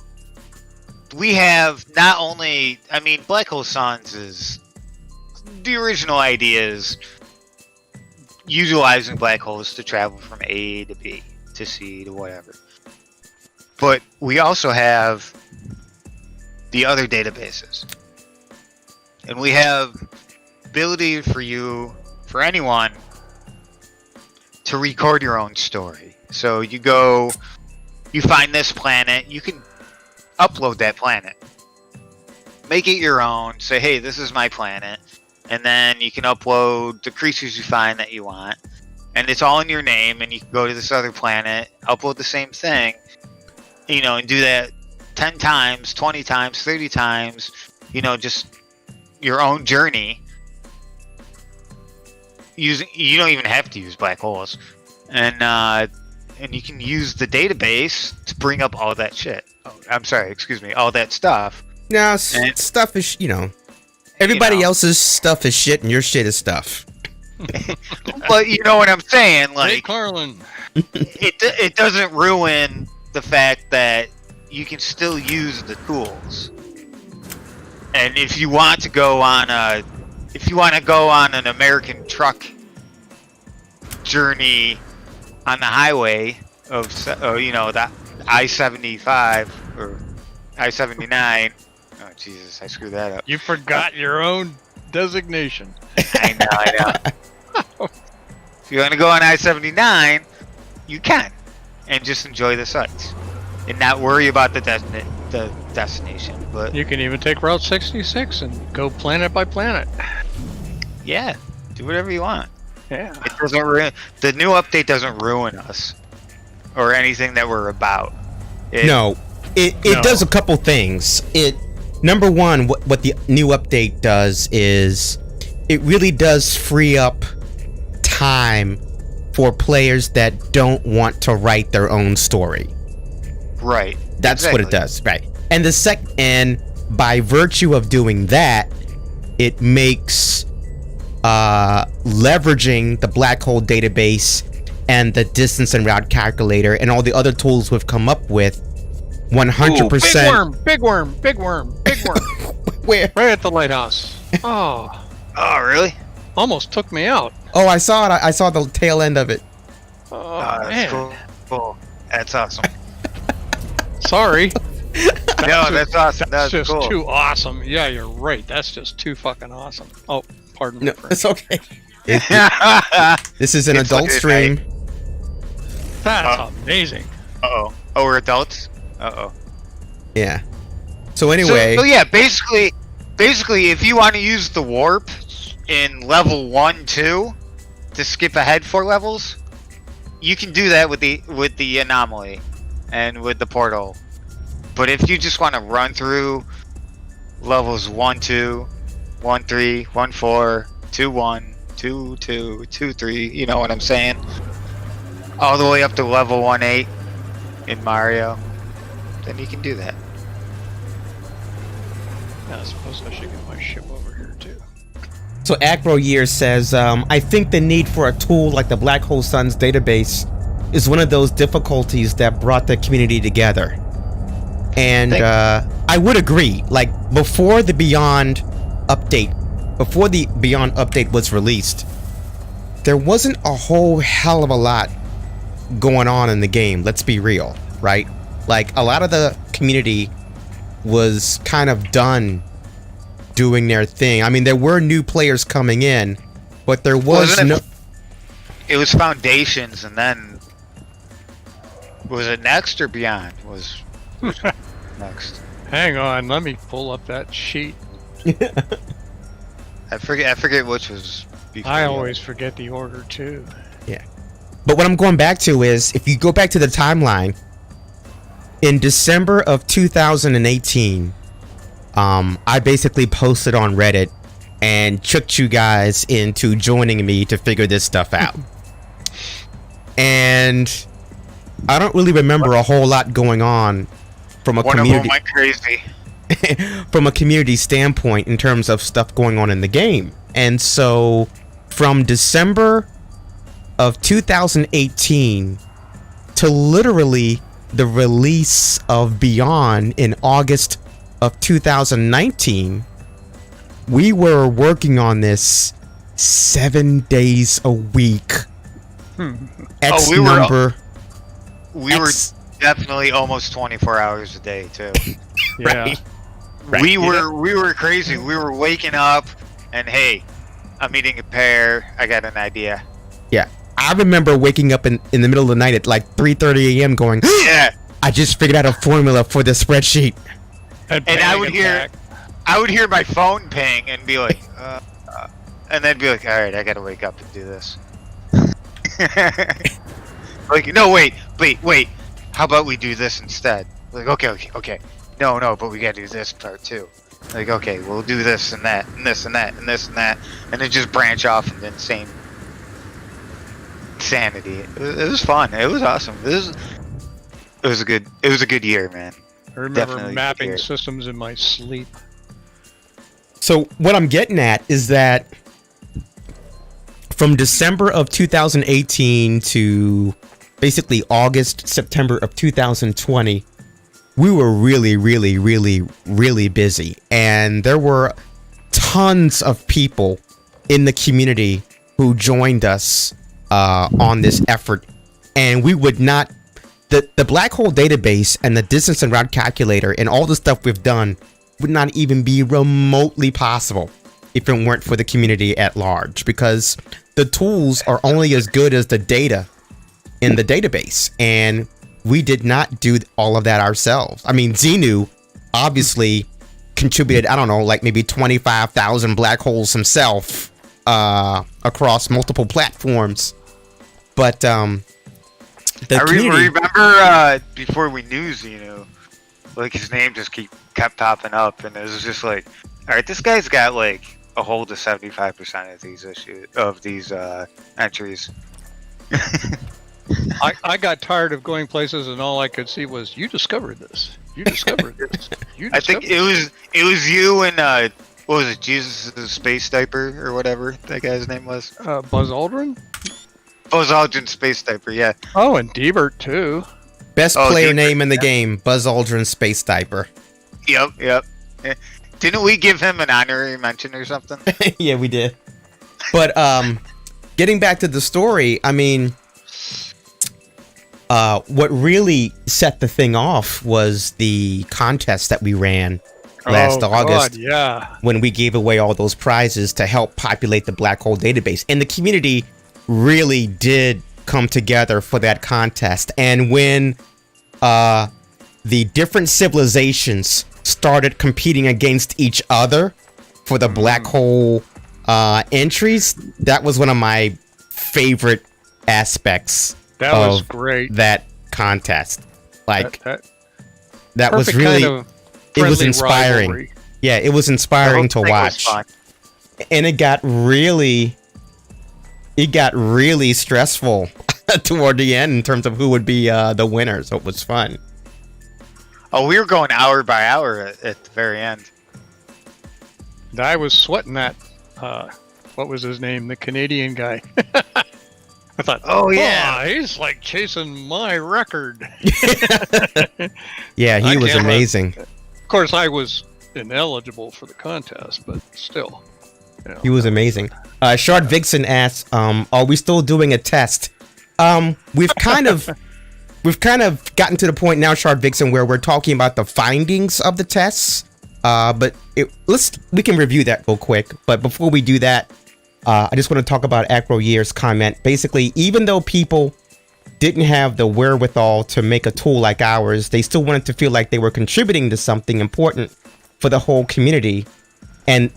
We have not only, I mean, Black Hole Suns is the original idea is utilizing black holes to travel from A to B to C to whatever. But we also have the other databases. And we have ability for anyone to record your own story. So you find this planet, you can upload that planet, make it your own, say, hey, this is my planet, and then you can upload the creatures you find that you want, and it's all in your name, and you can go to this other planet, upload the same thing, you know, and do that 10 times, 20 times, 30 times, you know, just your own journey. you don't even have to use black holes, and you can use the database to bring up all that shit. Oh, I'm sorry, excuse me, all that stuff. Now, And- stuff is, everybody You know. else's stuff is shit and your shit is stuff. But you know what I'm saying? Hey, Like, Carlin. it doesn't ruin the fact that you can still use the tools. And if you want to go on an American truck journey on the highway of the I-75 or I-79. Oh Jesus, I screwed that up. You forgot your own designation. I know. If you want to go on I-79, you can, and just enjoy the sights, and not worry about the destination. But You can even take Route 66 and go planet by planet. yeah, do whatever you want. Yeah. It doesn't the new update doesn't ruin us or anything that we're about. It, No, it No. does a couple things. Number one, what the new update does is it really does free up time for players that don't want to write their own story. right. That's what it does, right? And and by virtue of doing that, it makes leveraging the black hole database and the distance and route calculator and all the other tools we've come up with 100%. Big worm. Where? Right at the lighthouse. Oh, Oh, really? almost took me out. Oh, I saw it. I saw the tail end of it. Oh, That's man. cool. That's awesome. Sorry. No, that's awesome. That's That's just cool. too awesome. Yeah, you're right. That's just too fucking awesome. Oh, pardon me. No, Frank. it's okay. This is an It's adult like- stream. That's amazing. Uh-oh. Oh, we're adults? Uh-oh. Yeah. So anyway, So yeah, basically, if you want to use the warp in level 1, 2 to skip ahead 4 levels, you can do that with the anomaly and with the portal. But if you just want to run through levels 1, 2, 1, 3, 1, 4, 2, 1, 2, 2, 2, 3, you know what I'm saying? All the way up to level 1, 8 in Mario, then you can do that. I suppose I should get my ship over here too. so Agro Year says, I think the need for a tool like the Black Hole Suns database is one of those difficulties that brought the community together. And I would agree. Like before the Beyond update was released, there wasn't a whole hell of a lot going on in the game. Let's be real, right? Like a lot of the community was kind of done doing their thing. I mean, there were new players coming in, but there was Wasn't no. it- It was Foundations, and then was it Next or Beyond? Was Next? Hang on, let me pull up that sheet. I forget which was. Before I the other. always forget the order too. But what I'm going back to is, if you go back to the timeline, in December of 2018, I basically posted on Reddit and tricked you guys into joining me to figure this stuff out. And I don't really remember a whole lot going on from a One of them community went crazy. from a community standpoint in terms of stuff going on in the game. And so from December of 2018 to literally the release of Beyond in August of 2019, we were working on this 7 days a week. X we were- number. We were X- definitely almost 24 hours a day too. Yeah. Right. We were crazy. We were waking up, and hey, I'm eating a pear. I got an idea. I remember waking up in the middle of the night at like 3:30 a.m. going, Yeah. I just figured out a formula for the spreadsheet. And I bang would it hear- back. I would hear my phone ping and be like, and then be like, all right, I gotta wake up and do this. Like, no, wait. How about we do this instead? Like, okay. No, but we gotta do this part too. Like, okay, we'll do this and that, and this and that, and this and that, and then just branch off into insane insanity. It was fun. It was awesome. It was a good year, man. I remember Definitely mapping here. systems in my sleep. So what I'm getting at is that from December of 2018 to basically August, September of 2020, we were really, really, really, really busy. And there were tons of people in the community who joined us on this effort. And we would not, the black hole database and the distance and route calculator and all the stuff we've done would not even be remotely possible if it weren't for the community at large, because the tools are only as good as the data in the database, and we did not do all of that ourselves. I mean, Xenu obviously contributed, I don't know, like maybe 25,000 black holes himself across multiple platforms, but the community... remember before we knew Xenu, like his name just kept popping up, and it was just like, all right, this guy's got like a hold of 75% of these entries. I got tired of going places, and all I could see was, you discovered this. You discovered this. You I think discovered it was you and what was it, Jesus the Space Diaper or whatever that guy's name was? Buzz Aldrin? Buzz Aldrin Space Diaper, yeah. Oh, and Debert, too. Best Oh, player Deeper, name in the yeah. game, Buzz Aldrin Space Diaper. Yep. Eh, Didn't we give him an honorary mention or something? Yeah, we did. But getting back to the story, I mean, what really set the thing off was the contest that we ran last August, God, yeah. when we gave away all those prizes to help populate the black hole database. And the community really did come together for that contest. And when the different civilizations started competing against each other for the black hole entries, that was one of my favorite aspects That was of great. that contest. Like, That that was perfect really, kind of it was friendly inspiring. rivalry. Yeah, it was The inspiring whole to thing was watch. fun. And it got really stressful toward the end in terms of who would be the winner. So it was fun. Oh, we were going hour by hour at the very end. I was sweating that. What was his name? The Canadian guy. I thought, Oh, yeah. he's like chasing my record. Yeah, he I was can't- amazing. Of course, I was ineligible for the contest, but still. You know. He was amazing. Shard Vixen asks, are we still doing a test? We've kind of gotten to the point now, Shard Vixen, where we're talking about the findings of the tests. But we can review that real quick. But before we do that, I just want to talk about Acro Year's comment. Basically, even though people didn't have the wherewithal to make a tool like ours, they still wanted to feel like they were contributing to something important for the whole community. And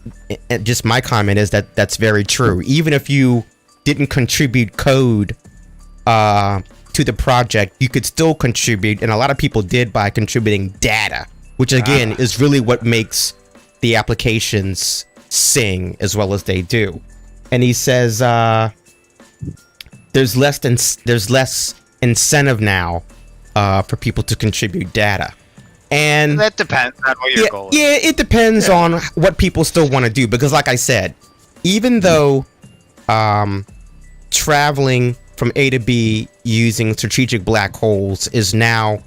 just my comment is that that's very true. Even if you didn't contribute code to the project, you could still contribute, and a lot of people did by contributing data, which again is really what makes the applications sing as well as they do. And he says there's less incentive now for people to contribute data. And That depends on what your goal is. yeah, it depends on what people still want to do, because like I said, even though traveling from A to B using strategic black holes is now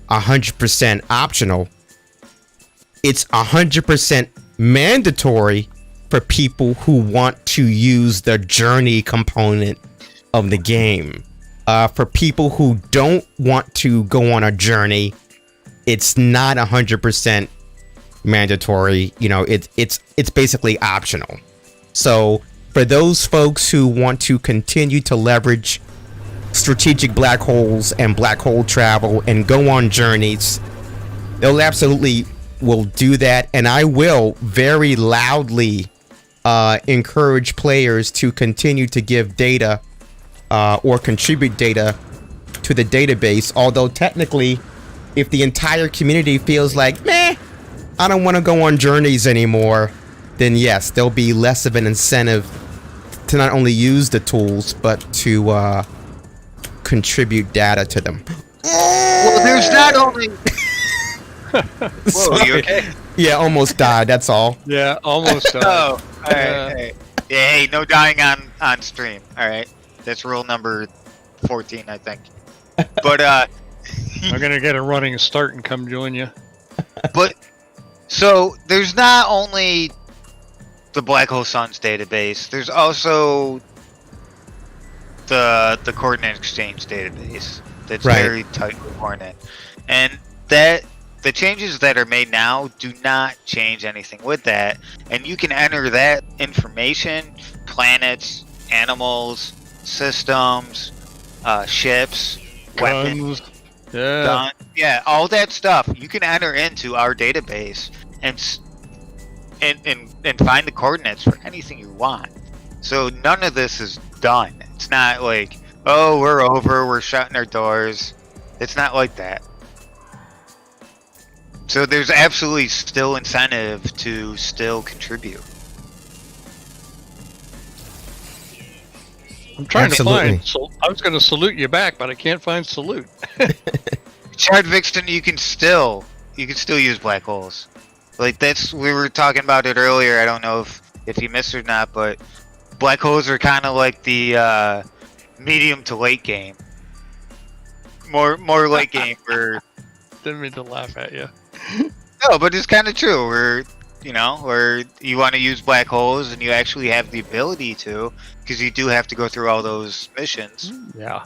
100% optional, it's 100% mandatory for people who want to use the journey component of the game. For people who don't want to go on a journey, it's not 100% mandatory. You know, it's basically optional. So for those folks who want to continue to leverage strategic black holes and black hole travel and go on journeys, they'll absolutely will do that. And I will very loudly encourage players to continue to give data or contribute data to the database. Although technically, if the entire community feels like, meh, I don't want to go on journeys anymore, then yes, there'll be less of an incentive to not only use the tools, but to contribute data to them. Well, there's not only. Whoa, you okay? Yeah, almost died. That's all. Yeah, almost. Oh, all right. Yeah, hey, no dying on stream. All right, that's rule number 14, I think. But I'm gonna get a running start and come join you. but so there's not only the Black Hole Suns database. There's also the coordinate exchange database. That's Right. very tightly coordinate, and that the changes that are made now do not change anything with that. And you can enter that information, planets, animals, systems, ships, weapons, Guns. Yeah. gun, yeah, all that stuff you can enter into our database and find the coordinates for anything you want. So none of this is done. It's not like, oh, we're over, we're shutting our doors. It's not like that. So there's absolutely still incentive to still contribute. I'm trying Absolutely. to find. So I was going to salute you back, but I can't find salute. Shard Vixen, you can still use black holes. Like we were talking about it earlier. I don't know if you missed it or not, but black holes are kind of like the medium to late game. More late game where. Didn't mean to laugh at you. No, but it's kind of true. Where you want to use black holes and you actually have the ability to, because you do have to go through all those missions. Yeah.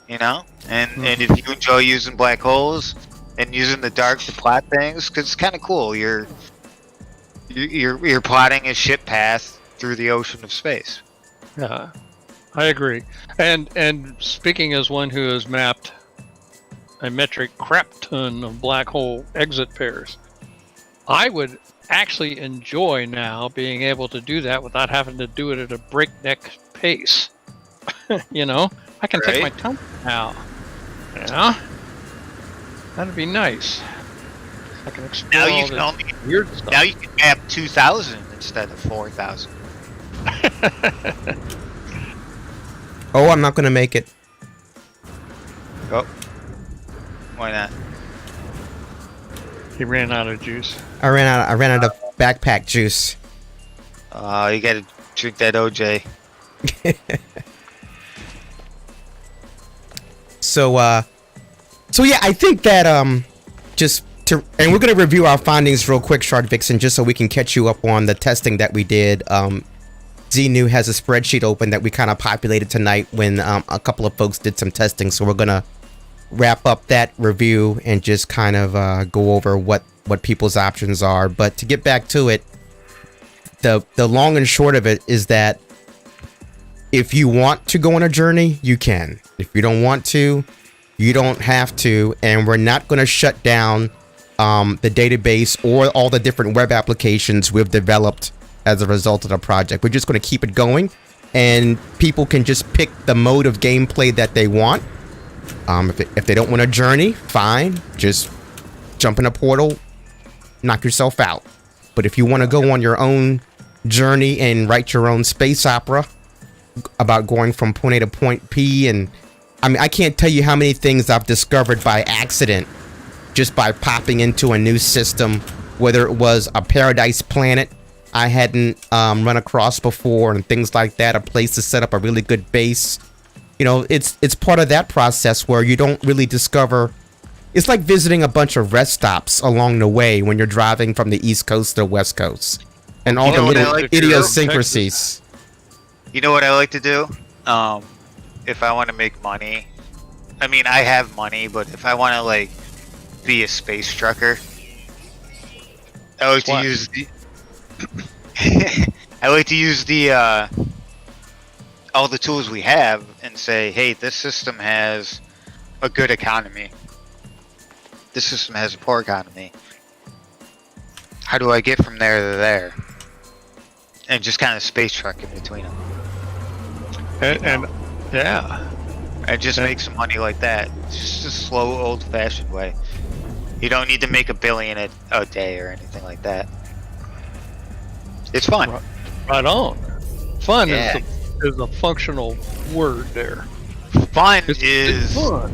And if you enjoy using black holes and using the dark to plot things, because it's kind of cool. You're plotting a ship path through the ocean of space. Yeah. I agree. And speaking as one who has mapped a metric crap ton of black hole exit pairs, I would actually enjoy now being able to do that without having to do it at a breakneck pace. I can take my Right. time now. Yeah, that'd be nice. I can explore Now all you can this only weird stuff. now you can map 2,000 instead of 4,000. Oh, I'm not gonna make it. Oh, why not? He ran out of juice. I ran out of backpack juice. You gotta drink that OJ. So yeah, I think that and we're gonna review our findings real quick, Shard Vixen, just so we can catch you up on the testing that we did. Xenu has a spreadsheet open that we kind of populated tonight when a couple of folks did some testing, so we're gonna wrap up that review and just kind of go over what people's options are. But to get back to it, the long and short of it is that if you want to go on a journey, you can. If you don't want to, you don't have to, and we're not going to shut down the database or all the different web applications we've developed as a result of the project. We're just going to keep it going, and people can just pick the mode of gameplay that they want. If they don't want a journey, fine, just jump in a portal, knock yourself out. But if you want to go on your own journey and write your own space opera about going from point A to point P, and I mean, I can't tell you how many things I've discovered by accident just by popping into a new system, whether it was a paradise planet I hadn't run across before and things like that, a place to set up a really good base. It's part of that process where you don't really discover. It's like visiting a bunch of rest stops along the way when you're driving from the East Coast to the West Coast, and all You the know what I little like to do? idiosyncrasies. You know what I like to do? If I want to make money, I mean, I have money, but if I want to be a space trucker, I like to use the. I like to use the all the tools we have and say, hey, this system has a good economy. This system has a poor economy. How do I get from there to there? And just kind of space truck in between them. And yeah, And just make some money like that. It's just a slow, old-fashioned way. You don't need to make $1 billion a day or anything like that. It's fun. right on. Fun Yeah. is a functional word there. Fun It's is fun.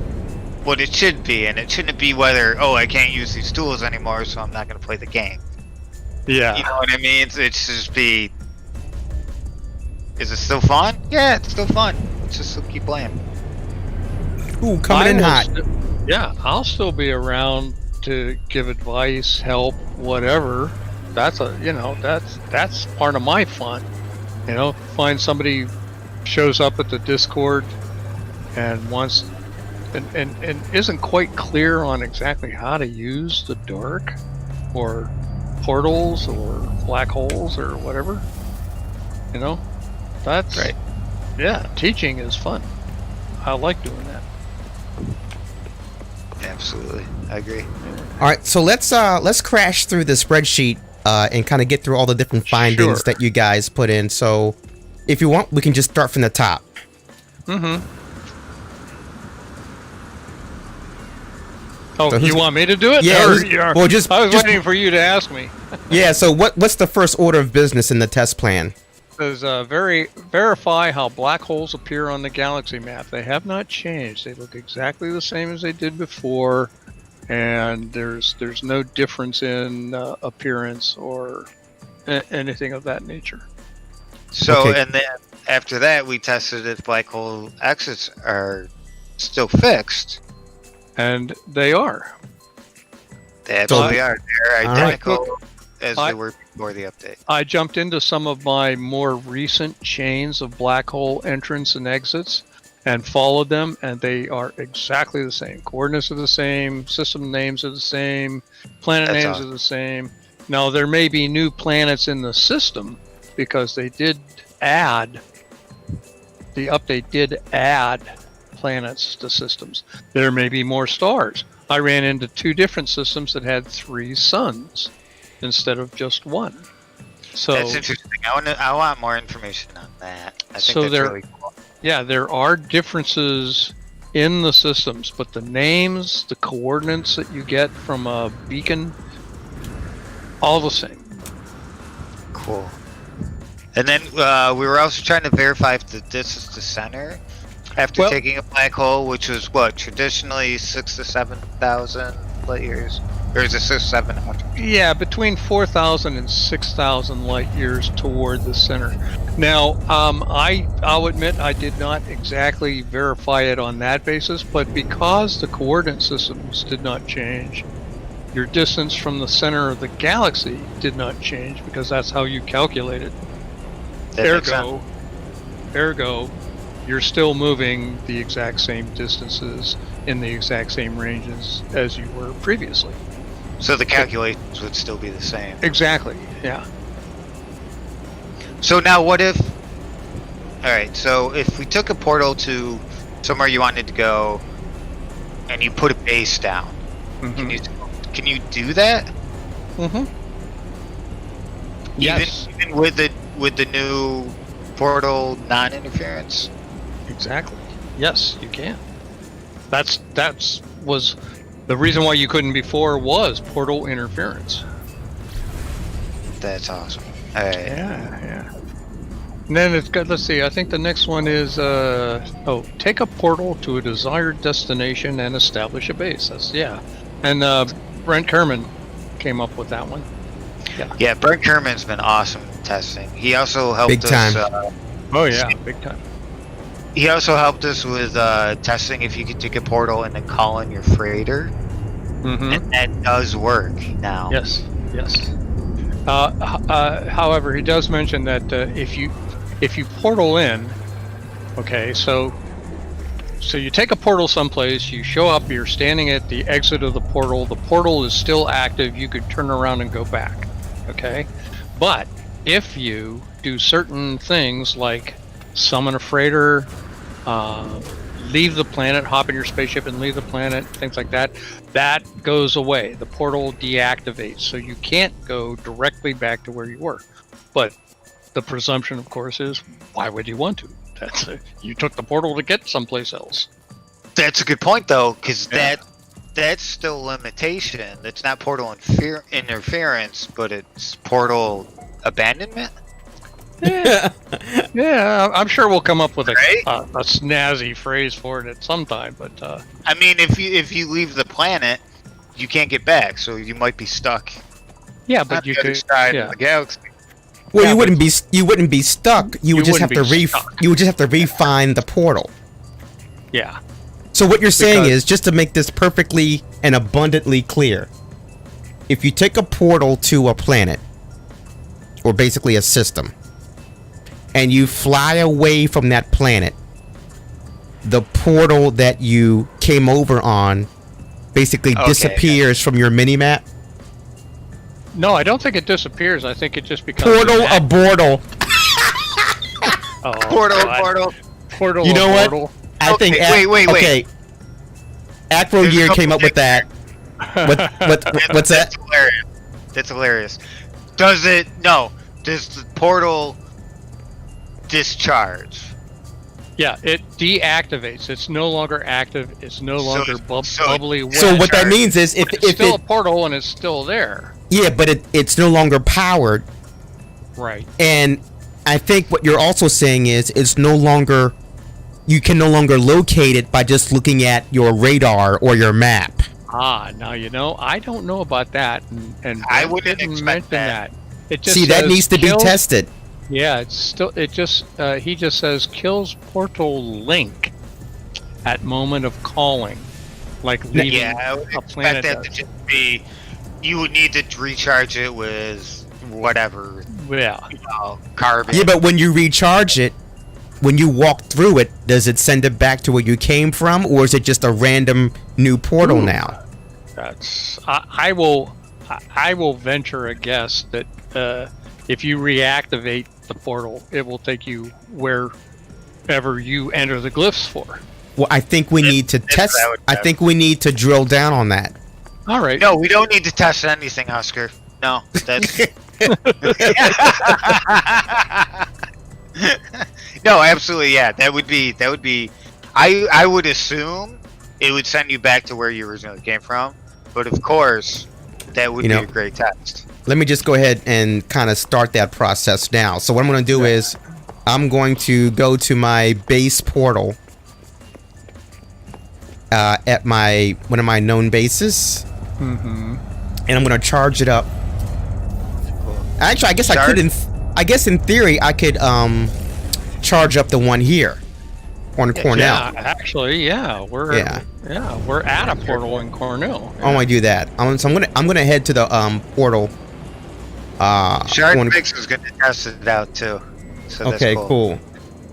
what it should be, and it shouldn't be whether, oh, I can't use these tools anymore, so I'm not going to play the game. Yeah. You know what I mean? It's just be. Is it still fun? Yeah, it's still fun. Let's just still keep playing. Ooh, coming in will hot. Yeah, I'll still be around to give advice, help, whatever. That's that's part of my fun. Find somebody shows up at the Discord and wants and isn't quite clear on exactly how to use the dark or portals or black holes or whatever. That's Right. Yeah, teaching is fun. I like doing that. Absolutely, I agree. All right, so let's crash through the spreadsheet and kind of get through all the different findings Sure. that you guys put in. So, if you want, we can just start from the top. Mm-hmm. Oh, So who's- you want me to do it? Yeah, Or who's- you're- well, just- I was just- waiting for you to ask me. Yeah. So, what's the first order of business in the test plan? Says verify how black holes appear on the galaxy map. They have not changed. They look exactly the same as they did before, and there's no difference in appearance or anything of that nature. So, Okay. and then after that, we tested if black hole exits are still fixed. And they are. They absolutely are. They're All right. identical as I- they were before the update. I jumped into some of my more recent chains of black hole entrance and exits and followed them, and they are exactly the same. Coordinates are the same, system names are the same, planet That's names awesome. are the same. Now, there may be new planets in the system because they did add, the update did add planets to systems. There may be more stars. I ran into 2 different systems that had 3 suns instead of just 1. So That's interesting. I want more information on that. I think So that's there- really cool. yeah, there are differences in the systems, but the names, the coordinates that you get from a beacon, all the same. Cool. And then we were also trying to verify if this is the center after Well- taking a black hole, which was what, traditionally 6,000 to 7,000 light years, or is it 6 to 700? Yeah, between 4,000 and 6,000 light years toward the center. Now, I'll admit I did not exactly verify it on that basis, but because the coordinate systems did not change, your distance from the center of the galaxy did not change because that's how you calculate it. That makes sense. Ergo, you're still moving the exact same distances in the exact same ranges as you were previously. So the calculations would still be the same. Exactly, yeah. So now what if... Alright, so if we took a portal to somewhere you wanted to go, and you put a base down, can you do that? Mm-hmm. Yes, Even with the new portal non-interference? exactly. Yes, you can. That's was the reason why you couldn't before was portal interference. That's awesome. Alright. Yeah. And then it's got, let's see, I think the next one is, take a portal to a desired destination and establish a base. That's, yeah. And Brent Kerman came up with that one. Yeah, Brent Kerman's been awesome testing. He also helped Big time. us. Oh, yeah, big time. He also helped us with testing if you could take a portal and then call in your freighter, Mm-hmm. and that does work now. Yes. However, he does mention that if you portal in, okay, so you take a portal someplace, you show up, you're standing at the exit of the portal is still active, you could turn around and go back, okay? But if you do certain things like summon a freighter, leave the planet, hop in your spaceship and leave the planet, things like that, that goes away. The portal deactivates, so you can't go directly back to where you were. But the presumption, of course, is why would you want to? You took the portal to get someplace else. That's a good point, though, because Yeah. that's still a limitation. It's not portal interference, but it's portal abandonment. Yeah, Yeah, I'm sure we'll come up with Right? a snazzy phrase for it at some time. But I mean, if you leave the planet, you can't get back, so you might be stuck yeah, on but you the other could. side Yeah. of the galaxy. Well, Yeah, you but- wouldn't be stuck. You would just have wouldn't to be stuck. you would just have to refine the portal. Yeah. So what you're saying Because- is, just to make this perfectly and abundantly clear, if you take a portal to a planet, or basically a system, and you fly away from that planet, the portal that you came over on basically Okay. disappears from your mini-map. No, I don't think it disappears. I think it just becomes Portal a abortal. oh, Portal, God. portal. Portal. You know what? abortal. I think. Okay, wait. Okay. Acro There's a Year couple came up with that. What's that? That's hilarious. That's hilarious. Does the portal discharge? Yeah, it deactivates. It's no longer active. It's no So- longer so- bubbly wet. So what that Sure. means is, But it's still a portal and it's still there. yeah, but it's no longer powered, Right. and I think what you're also saying is it's no longer, you can no longer locate it by just looking at your radar or your map. Ah, now I don't know about that, and I Brent wouldn't didn't expect mention that. It just See, that says needs to be kills- tested. Yeah, it's still. It just. He just says kills portal link at moment of calling, like leaving Yeah, I would a expect planet. that to just be. You would need to recharge it with whatever, Yeah. carbon. Yeah, but when you recharge it, when you walk through it, does it send it back to where you came from, or is it just a random new portal Ooh. now? That's. I will venture a guess that if you reactivate the portal, it will take you wherever you enter the glyphs for. Well, I think we need to that's test. what I would I guess. think we need to drill down on that. All right. No, we don't need to test anything, Oscar. No, that's. No, absolutely, yeah. That would be. I would assume it would send you back to where you originally came from, but of course, that would You be know- a great test. Let me just go ahead and kind of start that process now. So what I'm going to do is I'm going to go to my base portal at one of my known bases, Mm-hmm. and I'm going to charge it up. Actually, I guess I Charge? could. I guess in theory I could charge up the one here on Cornell. Yeah, actually, yeah, we're at a portal in Cornell. I want to do that. So I'm gonna head to the portal. Shark one- Mix is going to test it out too. So that's Okay, cool.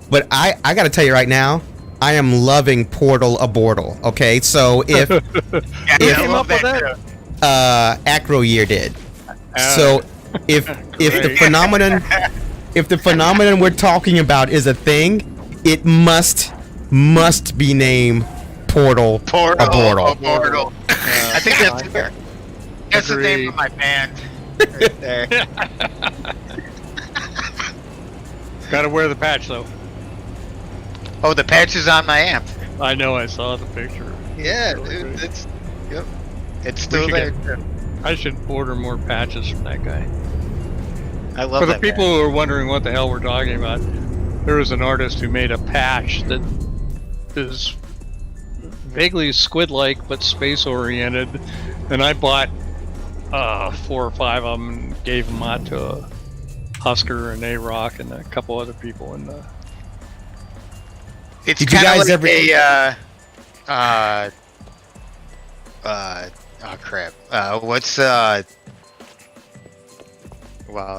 But I gotta tell you right now, I am loving Portal Abortal. Okay, so if Yeah, Who I came love up with too. Acro Year did, so if the Great. phenomenon we're talking about is a thing, it must be named Portal Portal. Abortal. Portal. I think that's the name Agree. of my band. Right there. Gotta wear the patch though. Oh, the patch is on my amp. I know, I saw the picture. Yeah, Really dude, good. it's still should there. get- I should order more patches from that guy. I love For the that people band. who are wondering what the hell we're talking about, there was an artist who made a patch that is vaguely squid-like but space-oriented, and I bought 4 or 5 of them and gave them out to Husker and A-Rock and a couple other people. And It's Did you kind of guys like ever- oh crap. What's wow,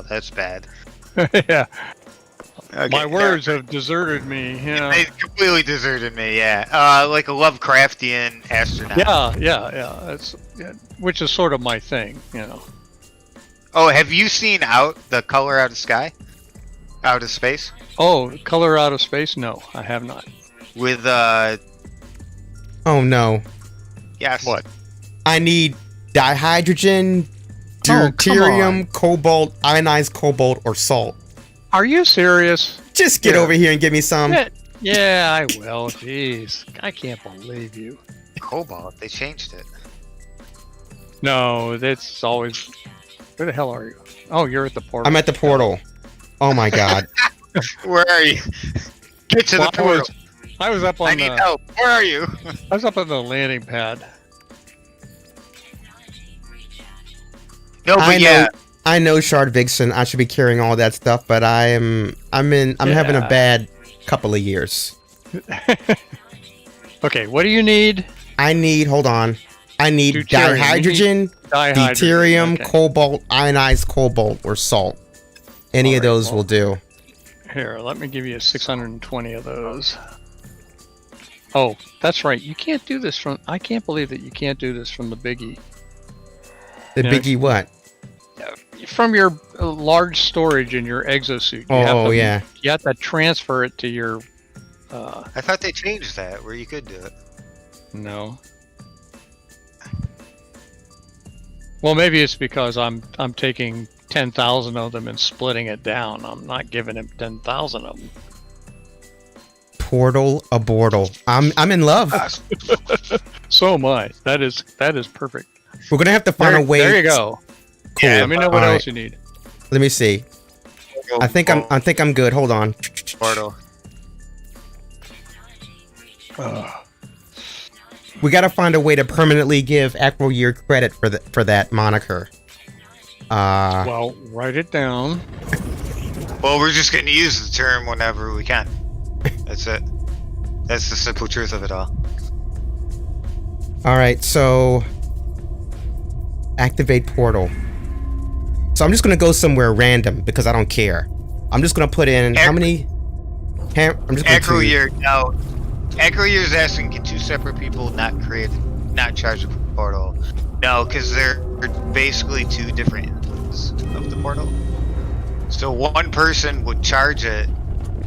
that's bad. yeah, Okay, my words have deserted me. Yeah, They completely deserted me. Yeah, like a Lovecraftian astronaut. yeah. Which is sort of my thing, you know. Oh, have you seen the color out of sky, out of space Oh, Color Out of Space? No, I have not. with Oh no, yes. What? I need dihydrogen, Oh, come deuterium, cobalt, ionized cobalt, or salt. Are you serious? Just get Yeah. over here and give me some. Yeah, I will. Jeez, I can't believe you. Cobalt? They changed it. No, that's always. Where the hell are you? Oh, you're at the portal. I'm at the portal. Oh my god. Where are you? Get to Well, the portal. I was up I on need the. help. Where are you? I was up on the landing pad. No, but yeah. I know Shard Vixen. I should be carrying all that stuff, but I'm having a Yeah. bad couple of years. Okay, what do you need? I need, hold on. I need Deuterium. dihydrogen, Dihydrogen. deuterium, Okay. cobalt, ionized cobalt, or salt. Any of Alright, those well- will do. Here, let me give you 620 of those. Oh, that's right. You can't do this from. I can't believe that you can't do this from the biggie. The Yeah. biggie what? From your large storage in your exosuit. You have Oh, to, yeah. You have to transfer it to your. I thought they changed that where you could do it. No. Well, maybe it's because I'm taking 10,000 of them and splitting it down. I'm not giving him 10,000 of them. Portal abortal. I'm in love. So am I. That is perfect. We're gonna have to find There, a way. there you go. Cool. Yeah, Let me know what All else right. you need. Let me see. I think I'm good. Hold on. Portal. We gotta find a way to permanently give Acroyear credit for that moniker. Well, write it down. Well, we're just going to use the term whenever we can. That's it. That's the simple truth of it all. All right, so activate portal. So I'm just gonna go somewhere random because I don't care. I'm just gonna put in how many? I'm just gonna Acroyear, now, Acroyear is asking, can two separate people not charge the portal? No, because they're basically two different ends of the portal. So one person would charge it,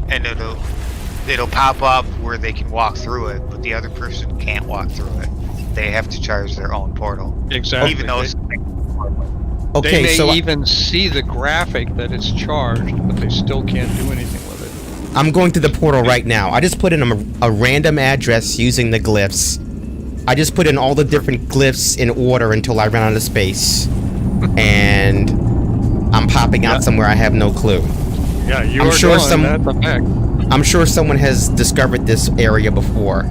and it'll pop up where they can walk through it, but the other person can't walk through it. They have to charge their own portal, Exactly. even though They- it's They Okay, may so even see the graphic that it's charged, but they still can't do anything with it. I'm going to the portal right now. I just put in a random address using the glyphs. I just put in all the different glyphs in order until I ran out of space. And I'm popping out Yeah. somewhere I have no clue. Yeah, you I'm are sure doing some- that. The fact. I'm sure someone has discovered this area before.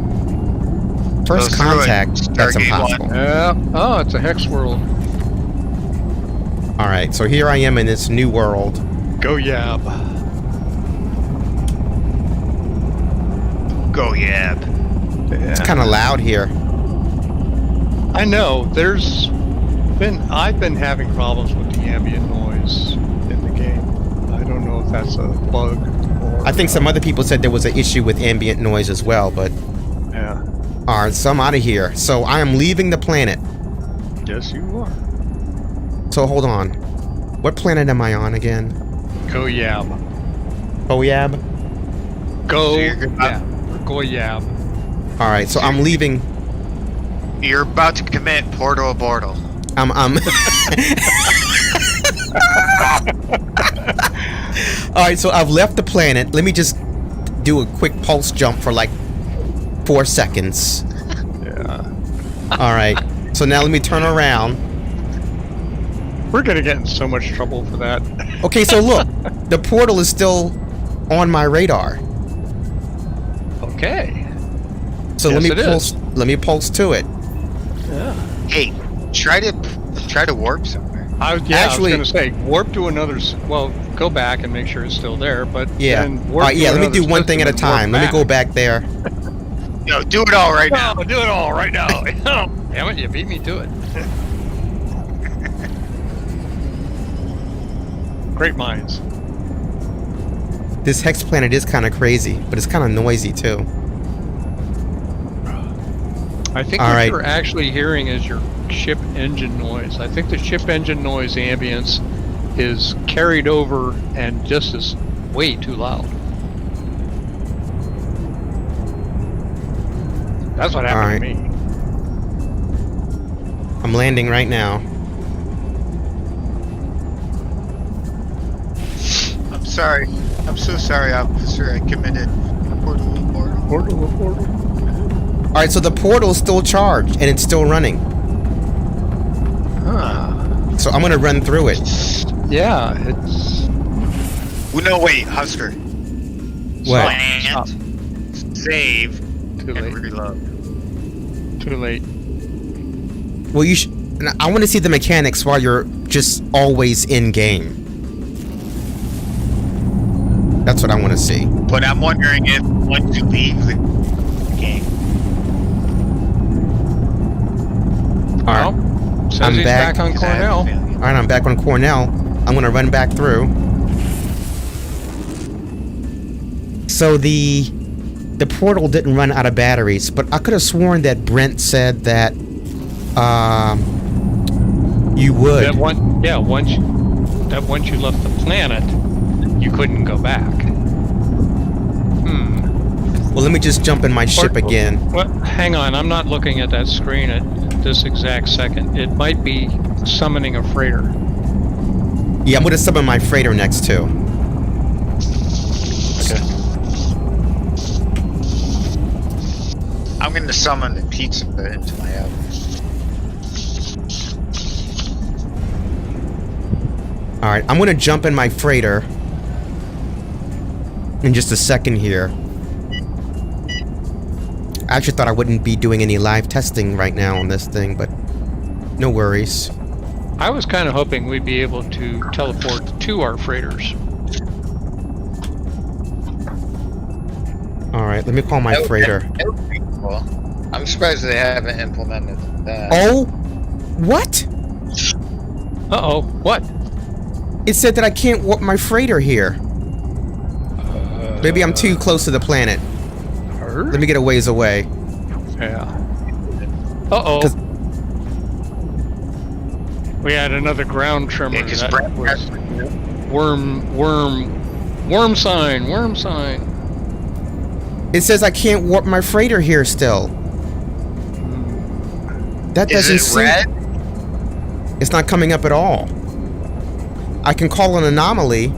First Go through it. contact, that's Stargate impossible. Yeah. Oh, it's a hex world. Alright, so here I am in this new world. Go Yab. go yab. It's kind of loud here. I know. I've been having problems with the ambient noise in the game. I don't know if that's a bug or. I think some other people said there was an issue with ambient noise as well, but... Yeah. Alright, so I'm out of here. So I am leaving the planet. Yes, you are. So hold on. What planet am I on again? Go Yab. Oyab? Go So you're good- Yab. Go Yab. Alright, so I'm leaving... You're about to commit portal abortal. I'm Alright, so I've left the planet. Let me just do a quick pulse jump for like 4 seconds. Yeah. Alright. So now let me turn around. We're gonna get in so much trouble for that. Okay, so look. The portal is still on my radar. Okay. So Yes, it let me pulse to it. Yeah. Hey, try to warp somewhere. Actually- I was gonna say warp to another. Well, go back and make sure it's still there. But Yeah. then warp Alright, to yeah, let me another do one thing at a system and warp time. Let me go back there. No, do it all right now. No, do it all right now. Damn it, you beat me to it. Great minds. This hex planet is kind of crazy, but it's kind of noisy too. I think All what right. you're actually hearing is your ship engine noise. I think the ship engine noise ambience is carried over and just is way too loud. That's what happened to me. I'm landing right now. I'm sorry. I'm so sorry, officer. I committed portal abortal. Alright, so the portal's still charged and it's still running. Huh. So I'm gonna run through it. Yeah, it's. Well, no, wait, Husker. What? Plant, save, Too and late. reload. Too late. Well, you should. I want to see the mechanics while you're just always in game. That's what I want to see. But I'm wondering if once you leave the game, All right. Well, says I'm he's back. back on because I have a Cornell. feeling. All right, I'm back on Cornell. I'm gonna run back through. So the portal didn't run out of batteries, but I could have sworn that Brent said that you would. That once you left the planet, you couldn't go back. Well, let me just jump in my ship again. Well, hang on. I'm not looking at that screen at this exact second. It might be summoning a freighter. Yeah, I'm gonna summon my freighter next too. Okay. I'm going to summon the pizza into my oven. All right, I'm gonna jump in my freighter in just a second here. I actually thought I wouldn't be doing any live testing right now on this thing, but no worries. I was kind of hoping we'd be able to teleport to our freighters. All right, let me call my That would- freighter. that would be cool. I'm surprised they haven't implemented that. Oh, what? Uh-oh. What? It said that I can't warp my freighter here. Maybe I'm too close to the planet. Let me get a ways away. Yeah. Uh-oh. 'Cause- We had another ground tremor. Yeah, 'cause That Brent was has- worm sign. It says I can't warp my freighter here still. That Is doesn't it seem. red? It's not coming up at all. I can call an anomaly.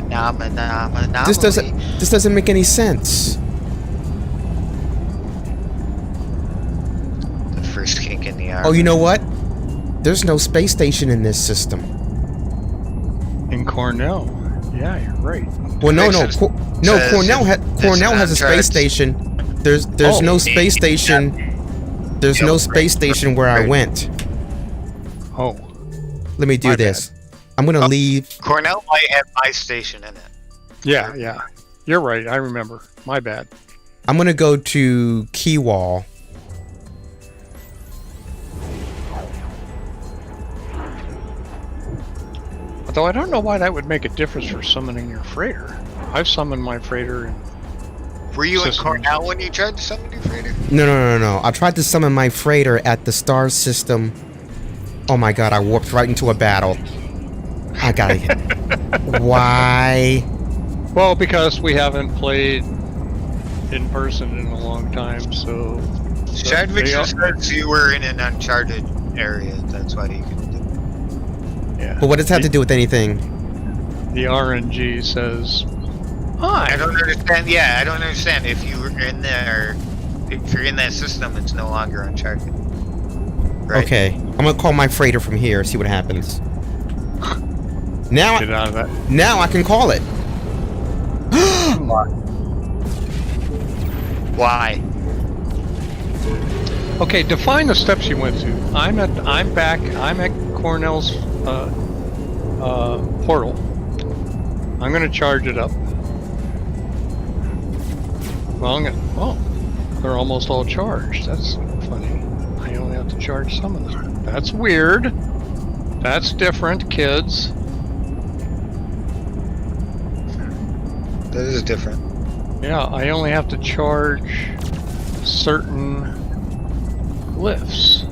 Anomaly. This doesn't make any sense. The first kink in the arm. Oh, you know what? There's no space station in this system. In Cornell. Yeah, you're right. Well, no. Says- says Cornell it's has a on space tracks. station. There's Oh. no space station. There's no space station where I went. Oh. Let me do My this. I'm gonna leave. Cornell might have my station in it. Yeah. You're right. I remember. My bad. I'm gonna go to Keywall. Although I don't know why that would make a difference for summoning your freighter. I've summoned my freighter and Were you in System. Cornell when you tried to summon your freighter? No. I tried to summon my freighter at the star system. Oh my god, I warped right into a battle. I gotta get. Why? well, because we haven't played in person in a long time, so Chadwick they just are- says you were in an uncharted area. That's why you couldn't do it. yeah. But what does that have to do with anything? The RNG says, I "Hi." don't understand. Yeah, I don't understand. If you were in there, if you're in that system, it's no longer uncharted. Right. Okay, I'm gonna call my freighter from here. See what happens. Now, Get out of that. now I can call it. Why? Okay, define the steps you went through. I'm at Cornell's portal. I'm gonna charge it up. Well, they're almost all charged. That's funny. I only have to charge some of them. That's weird. That's different, kids. That is different. Yeah, I only have to charge certain glyphs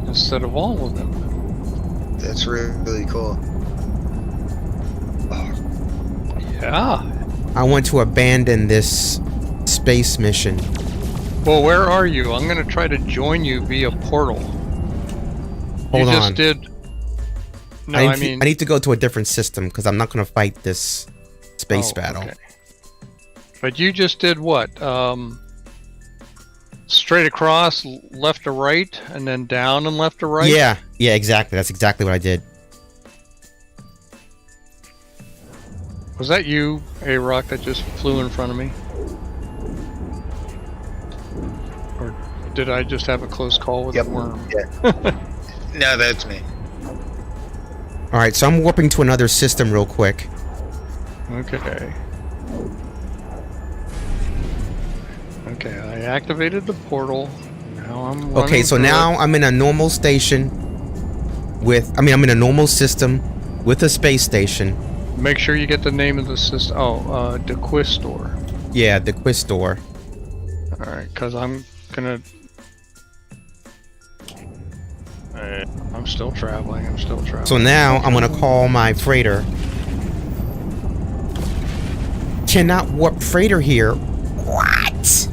instead of all of them. That's really cool. Yeah. I want to abandon this space mission. Well, where are you? I'm gonna try to join you via portal. Hold you just on. did. No, I I need, mean. I need to go to a different system because I'm not gonna fight this space Oh, battle. okay. But you just did what? Straight across, left to right, and then down and left to right? Yeah, exactly. That's exactly what I did. Was that you, A-Rock, that just flew in front of me? Or did I just have a close call with Yep. a worm? Yeah. No, that's me. All right, so I'm warping to another system real quick. Okay. Okay, I activated the portal. Now I'm Okay, running so through now it. I'm in a normal station I'm in a normal system with a space station. Make sure you get the name of the system. Oh, DeQuistor. Yeah, the Quistor. Alright, because I'm gonna... I'm still traveling, So now I'm gonna call my freighter. Cannot warp freighter here. What?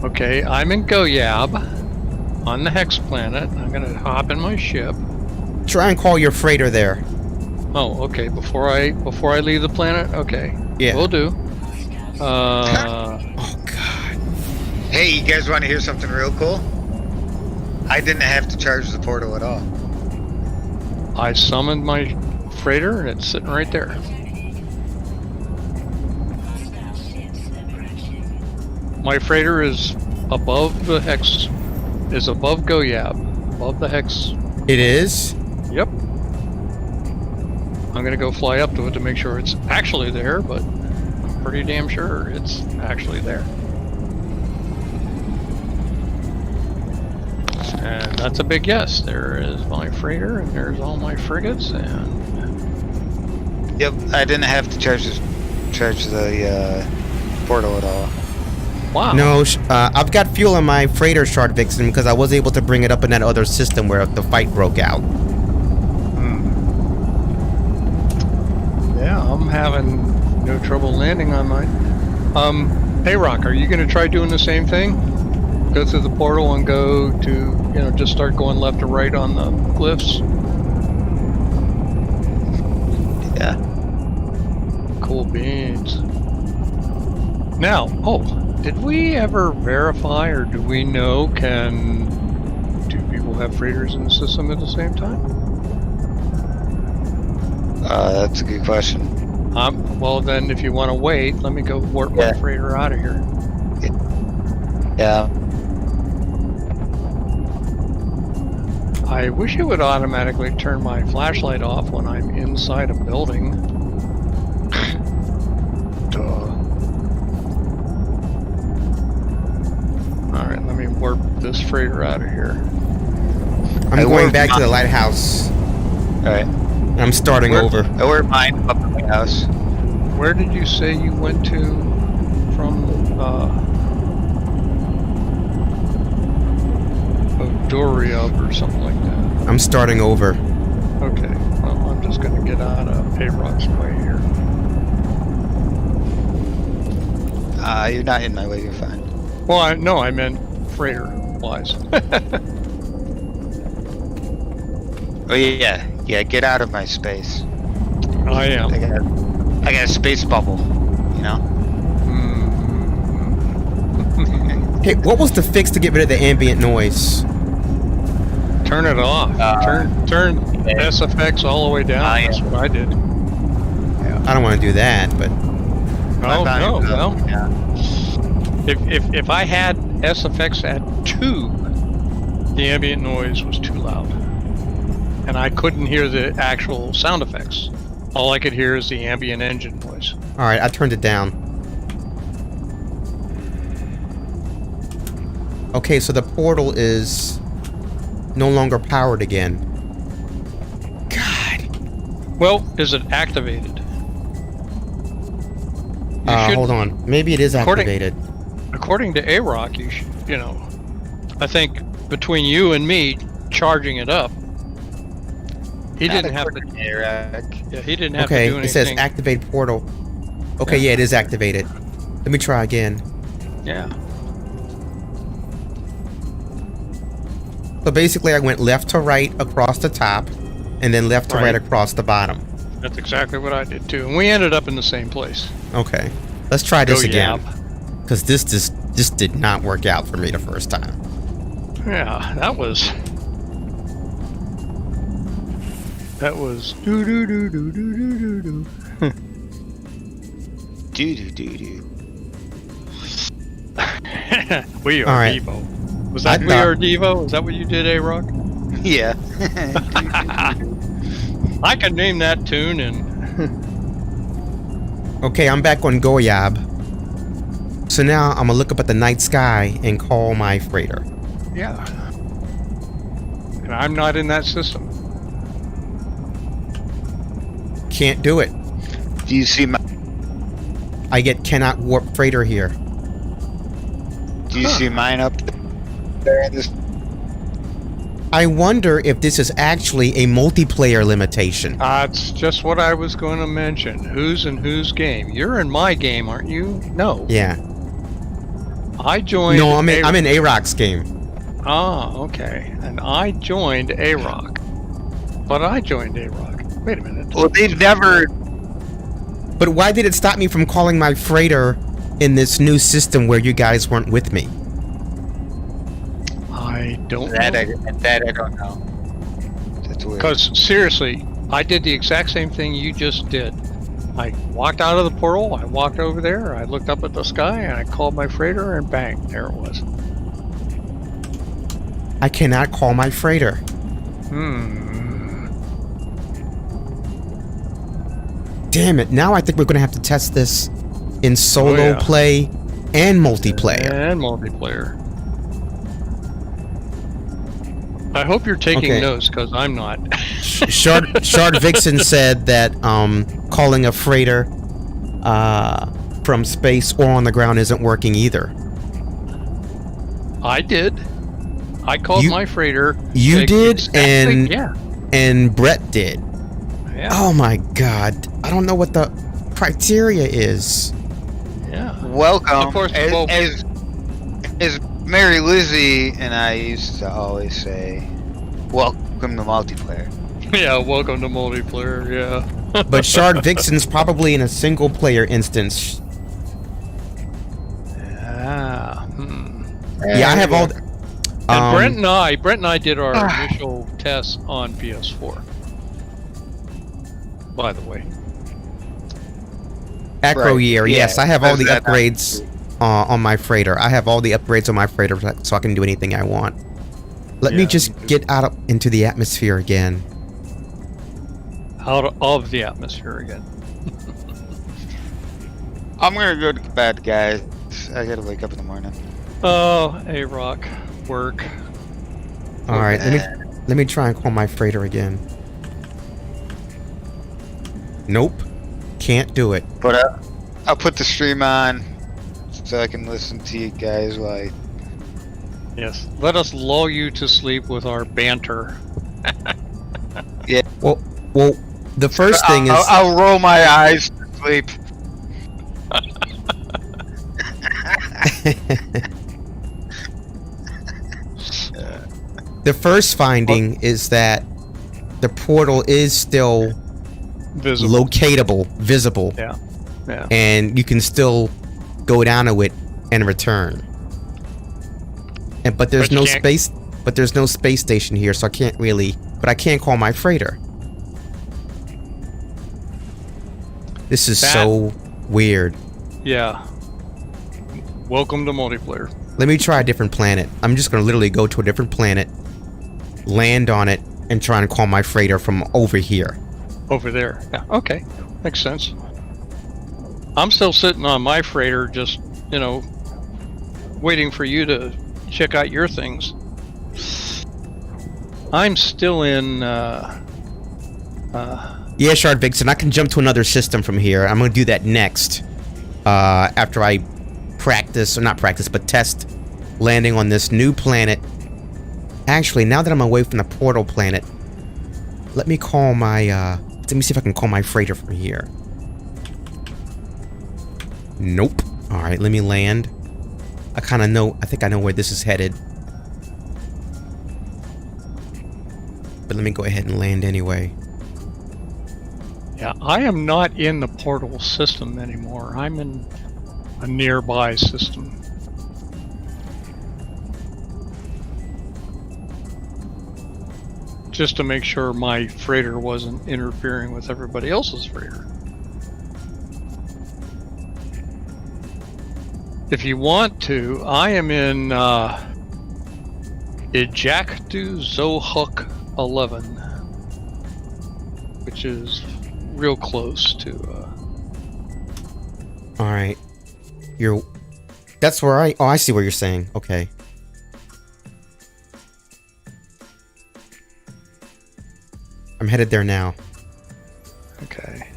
Okay, I'm in Goyab on the Hex planet. I'm gonna hop in my ship. Try and call your freighter there. Oh, okay. Before I leave the planet. Okay. Yeah. Will do. Oh god. Hey, you guys want to hear something real cool? I didn't have to charge the portal at all. I summoned my freighter, and it's sitting right there. My freighter is above the Hex. Is above Goyab, above the Hex. It is? Yep. I'm gonna go fly up to it to make sure it's actually there, but I'm pretty damn sure it's actually there. And that's a big yes. There is my freighter, and there's all my frigates, and Yep, I didn't have to charge the portal at all. wow. No, I've got fuel in my freighter shard vixen because I was able to bring it up in that other system where the fight broke out. Yeah, I'm having no trouble landing on mine. Hey Rock, are you gonna try doing the same thing? Go through the portal and go to, just start going left or right on the glyphs? Yeah. Cool beans. Now, did we ever verify, or do we know, do people have freighters in the system at the same time? That's a good question. Well then, if you want to wait, let me go warp my freighter out of here. Yeah. I wish it would automatically turn my flashlight off when I'm inside a building. Duh. Alright, let me warp this freighter out of here. I'm going back to the lighthouse. Alright. I'm starting over. I wear mine up at my house. Where did you say you went to from, Doriub or something like that? I'm starting over. Okay, well, I'm just gonna get out of Payrock's way here. You're not in my way, you're fine. Well, I meant freighter-wise. Oh yeah, get out of my space. I am. I got a space bubble, Hey, what was the fix to get rid of the ambient noise? Turn it off. Turn SFX all the way down. That's what I did. I don't want to do that, but Oh no, no. Yeah. If I had SFX at 2, the ambient noise was too loud, and I couldn't hear the actual sound effects. All I could hear is the ambient engine noise. all right, I turned it down. Okay, so the portal is no longer powered again. God. Well, is it activated? You should- Hold on. Maybe it is activated. According to A-Rock, you should, I think between you and me charging it up, he didn't have to. Eric. Yeah, he didn't have Okay, to do it says anything. activate portal. Okay, yeah, it is activated. Let me try again. Yeah. So basically, I went left to right across the top, and then left to right Right. across the bottom. That's exactly what I did too, and we ended up in the same place. Okay, let's try this again. Yab. Because this did not work out for me the first time. Yeah, that was. That was do do do do do do do do. Do. We are All right. Devo. Was that I We thought- Are Devo? Is that what you did, A-Rock? Yeah. I can name that tune and Okay, I'm back on Goyab. So now I'm gonna look up at the night sky and call my freighter. yeah. And I'm not in that system. Can't do it. Do you see my? I get cannot warp freighter here. Do you see mine up there in this? I wonder if this is actually a multiplayer limitation. That's just what I was going to mention. Who's in whose game? You're in my game, aren't you? No. Yeah. I joined. No, I'm in A-Rock's game. Ah, okay. And I joined A-Rock. But I joined A-Rock. Wait a minute. Well, they've never. But why did it stop me from calling my freighter in this new system where you guys weren't with me? I don't That know. I don't know. That's weird. Because seriously, I did the exact same thing you just did. I walked out of the portal, I walked over there, I looked up at the sky, and I called my freighter, and bang, there it was. I cannot call my freighter. Damn it, now I think we're gonna have to test this in solo yeah. play and multiplayer. And multiplayer. I hope you're taking Okay. notes, because I'm not. Shard Vixen said that calling a freighter from space or on the ground isn't working either. I did. I called You- my freighter. you did, exactly- and- yeah. And Brett did. Yeah. Oh my god. I don't know what the criteria is. Yeah. Welcome. Of course, as, well- as Mary Lizzie and I used to always say, welcome to multiplayer. Yeah, welcome to multiplayer, yeah. But Shard Vixen's probably in a single player instance. Ah, Yeah, I have all. And Brent and I did our initial tests on PS4. By the way. Acro Right, Year, yes, yeah, I have all the that's that. upgrades on my freighter. I have all the upgrades on my freighter so I can do anything I want. Let me Yeah, just me too. get out into the atmosphere again. Out of the atmosphere again. I'm gonna go to bed, guys. I gotta wake up in the morning. Oh, A-Rock. Work. All right, let me try and call my freighter again. Nope, can't do it. But I'll put the stream on so I can listen to you guys like. Yes. Let us lull you to sleep with our banter. Well, the first thing is I'll roll my eyes to sleep. the first finding is that the portal is still Visible. locatable, visible, Yeah. Yeah. and you can still go down to it and return. But there's But you no can't- space. But there's no space station here, so I can't really. But I can't call my freighter. This is That- so weird. Yeah. Welcome to multiplayer. Let me try a different planet. I'm just gonna literally go to a different planet, land on it, and try and call my freighter from over here. Over there. Yeah. Okay. Makes sense. I'm still sitting on my freighter, just, waiting for you to check out your things. I'm still in, Yeah, Shard Vixen, I can jump to another system from here. I'm gonna do that next. After I test landing on this new planet. Actually, now that I'm away from the portal planet, let me call my, let me see if I can call my freighter from here. Nope. Alright, let me land. I think I know where this is headed. But let me go ahead and land anyway. yeah, I am not in the portal system anymore. I'm in a nearby system. just to make sure my freighter wasn't interfering with everybody else's freighter. If you want to, I am in Ijaktu Zohuk 11, which is real close to. All right. You're. That's where I. Oh, I see what you're saying. Okay. I'm headed there now. Okay.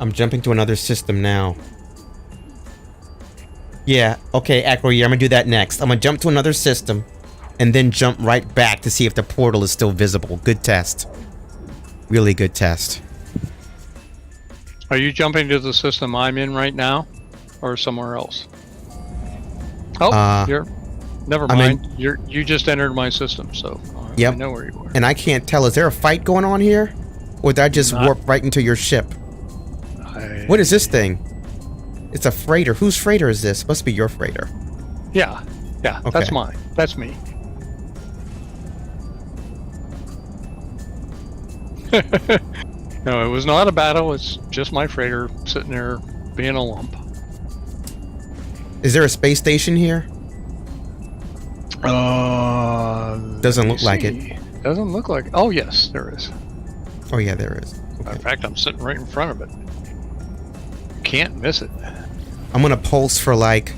I'm jumping to another system now. Yeah, okay, Acro, yeah, I'm gonna do that next. I'm gonna jump to another system, and then jump right back to see if the portal is still visible. Good test. Really good test. Are you jumping to the system I'm in right now, or somewhere else? Oh, you're. Never mind. You just entered my system, so yep. I know where you are. And I can't tell. Is there a fight going on here, or did I just warp right into your ship? What is this thing? It's a freighter. Whose freighter is this? Must be your freighter. Yeah, Okay. that's mine. That's me. No, it was not a battle. It's just my freighter sitting there being a lump. Is there a space station here? Doesn't look like it. Doesn't look like. Oh yes, there is. Oh yeah, there is. Okay. In fact, I'm sitting right in front of it. Can't miss it. I'm gonna pulse for like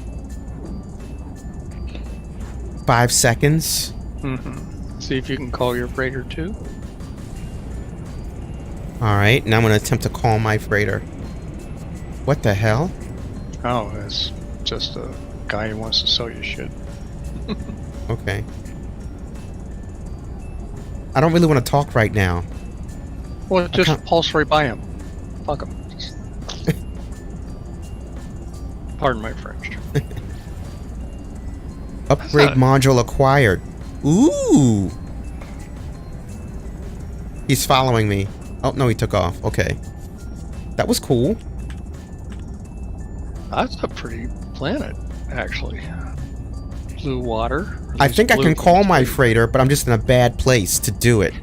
5 seconds. Mm-hmm. See if you can call your freighter too. Alright, now I'm gonna attempt to call my freighter. What the hell? Oh, it's just a guy who wants to sell you shit. Okay. I don't really want to talk right now. Well, just pulse right by him. Fuck him. Pardon my French. Upgrade module acquired. Ooh! He's following me. Oh, no, he took off. Okay. That was cool. That's a pretty planet, actually. Blue water. I think I can call my freighter, but I'm just in a bad place to do it.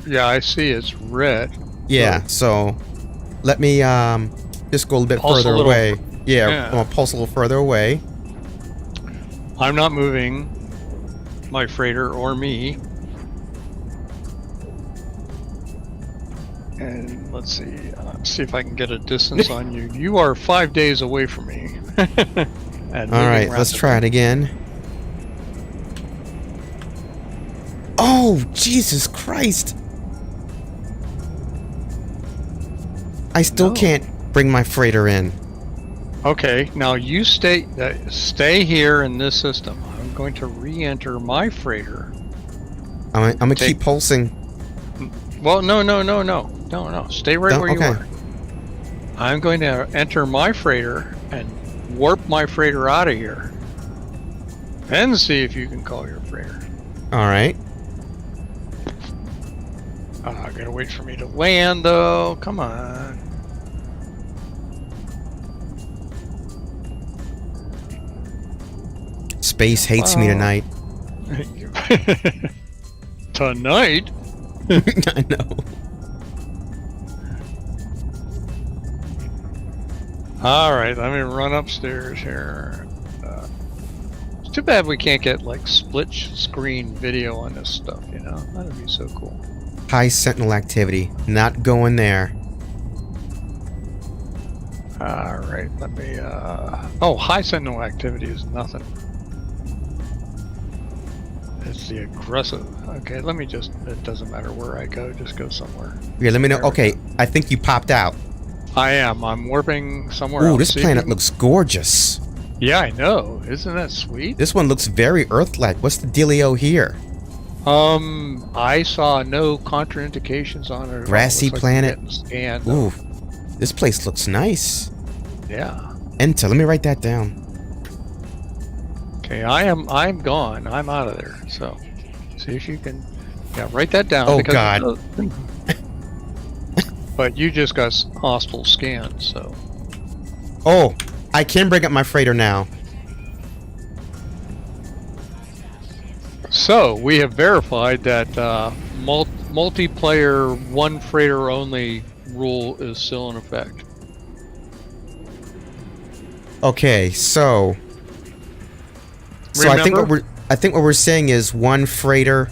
Yeah, I see. It's red. Yeah, so let me just go a little bit further away. Yeah, I'm gonna pulse a little further away. I'm not moving my freighter or me. And let's see if I can get a distance on you. You are 5 days away from me. Alright, let's try it again. Oh, Jesus Christ! I still can't bring my freighter in. Okay, now you stay here in this system. I'm going to re-enter my freighter. I'm gonna keep pulsing. Well, no. Stay right where you are. I'm going to enter my freighter and warp my freighter out of here. And see if you can call your freighter. Alright. Gotta wait for me to land, though. Come on. Space hates me tonight. Tonight? I know. Alright, let me run upstairs here. It's too bad we can't get, like, split screen video on this stuff, you know? That'd be so cool. High sentinel activity. Not going there. Alright, let me, Oh, high sentinel activity is nothing. It's the aggressive. Okay, let me just... It doesn't matter where I go, just go somewhere. Yeah, let me know. Okay, I think you popped out. I am. I'm warping somewhere else. Ooh, this planet looks gorgeous. Yeah, I know. Isn't that sweet? This one looks very Earth-like. What's the dealio here? I saw no contraindications on it. Grassy planet. Scanned, ooh, this place looks nice. Yeah. Enter. Let me write that down. Okay, I'm gone. I'm out of there. So, see if you can, write that down. Oh God. But you just got hostile scanned, so. Oh, I can bring up my freighter now. So we have verified that multiplayer one freighter only rule is still in effect. Okay, so I think Remember? what we're saying is one freighter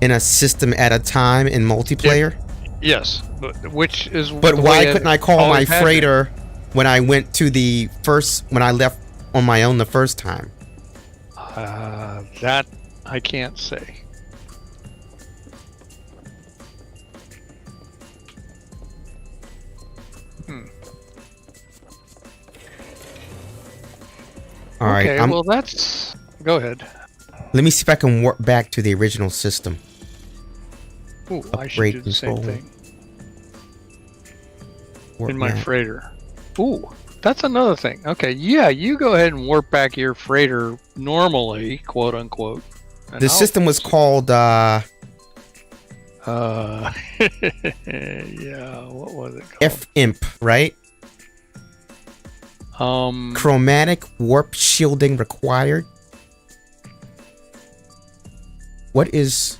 in a system at a time in multiplayer. Yes, but which is. But the why way it couldn't I call my always has been. freighter when I went to when I left on my own the first time? That I can't say. All right, Okay, well that's. Go ahead. let me see if I can warp back to the original system. Ooh, I should Upgrade do the same control. thing Warp in my map. freighter. Ooh, that's another thing. Okay, yeah, you go ahead and warp back your freighter normally, quote unquote. and The I'll- system was called yeah, what was it called? F-Imp, right? Chromatic warp shielding required. What is...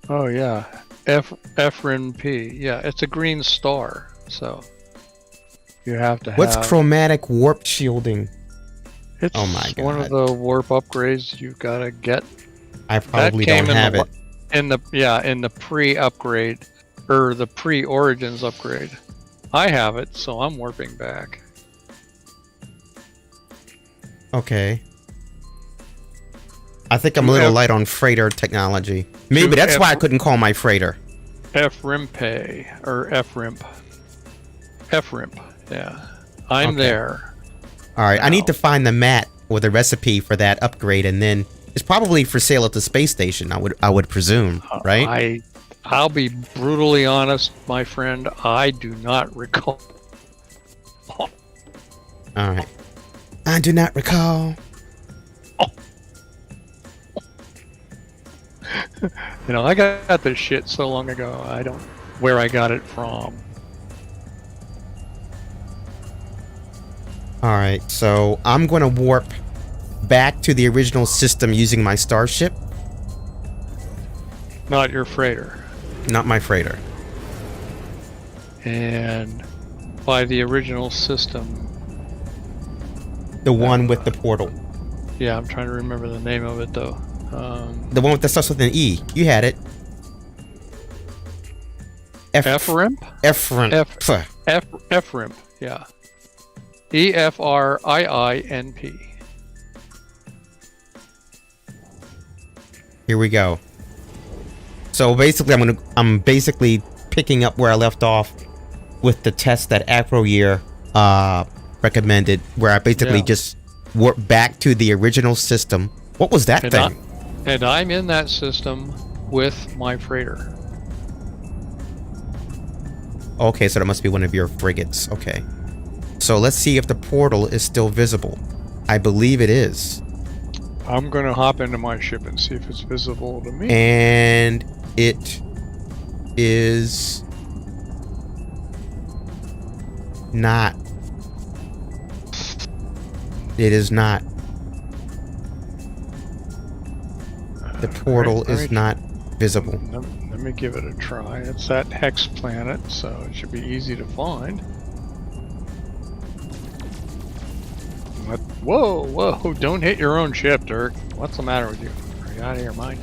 Oh yeah, FRNP. Yeah, it's a green star, so you have to have. What's chromatic warp shielding? It's Oh my one of the warp upgrades you've got to get. I probably came don't in have the, it. in the pre-upgrade or the pre-Origins upgrade. I have it, so I'm warping back. Okay. I think I'm a You little have- light on freighter technology. Maybe To that's why I F- couldn't call my freighter. FRIMPay or FRIMP. FRIMP. Yeah, I'm Okay. there. All right, I need Now. to find the mat or the recipe for that upgrade, and then it's probably for sale at the space station. I would presume, right? I'll be brutally honest, my friend. I do not recall. All right. I do not recall. You know, I got this shit so long ago. I don't where I got it from. All right, so I'm going to warp back to the original system using my starship, Not your freighter. not my freighter. And by the original system, The one with the portal. yeah, I'm trying to remember the name of it though. The one with the starts with an E. You had it. FRIMP? Efren. FRIMP, yeah. EFRIINP. Here we go. So basically, I'm basically picking up where I left off with the test that Acroyear recommended, where I basically Yeah. just warp back to the original system. What was that thing? And I'm in that system with my freighter. Okay, so that must be one of your frigates. Okay. So let's see if the portal is still visible. I believe it is. I'm gonna hop into my ship and see if it's visible to me. And it is not. It is not. The portal Alright, is alright. not visible. Let me give it a try. It's that hex planet, so it should be easy to find. What? Whoa, whoa! Don't hit your own ship, Dirk. What's the matter with you? Are you out of your mind?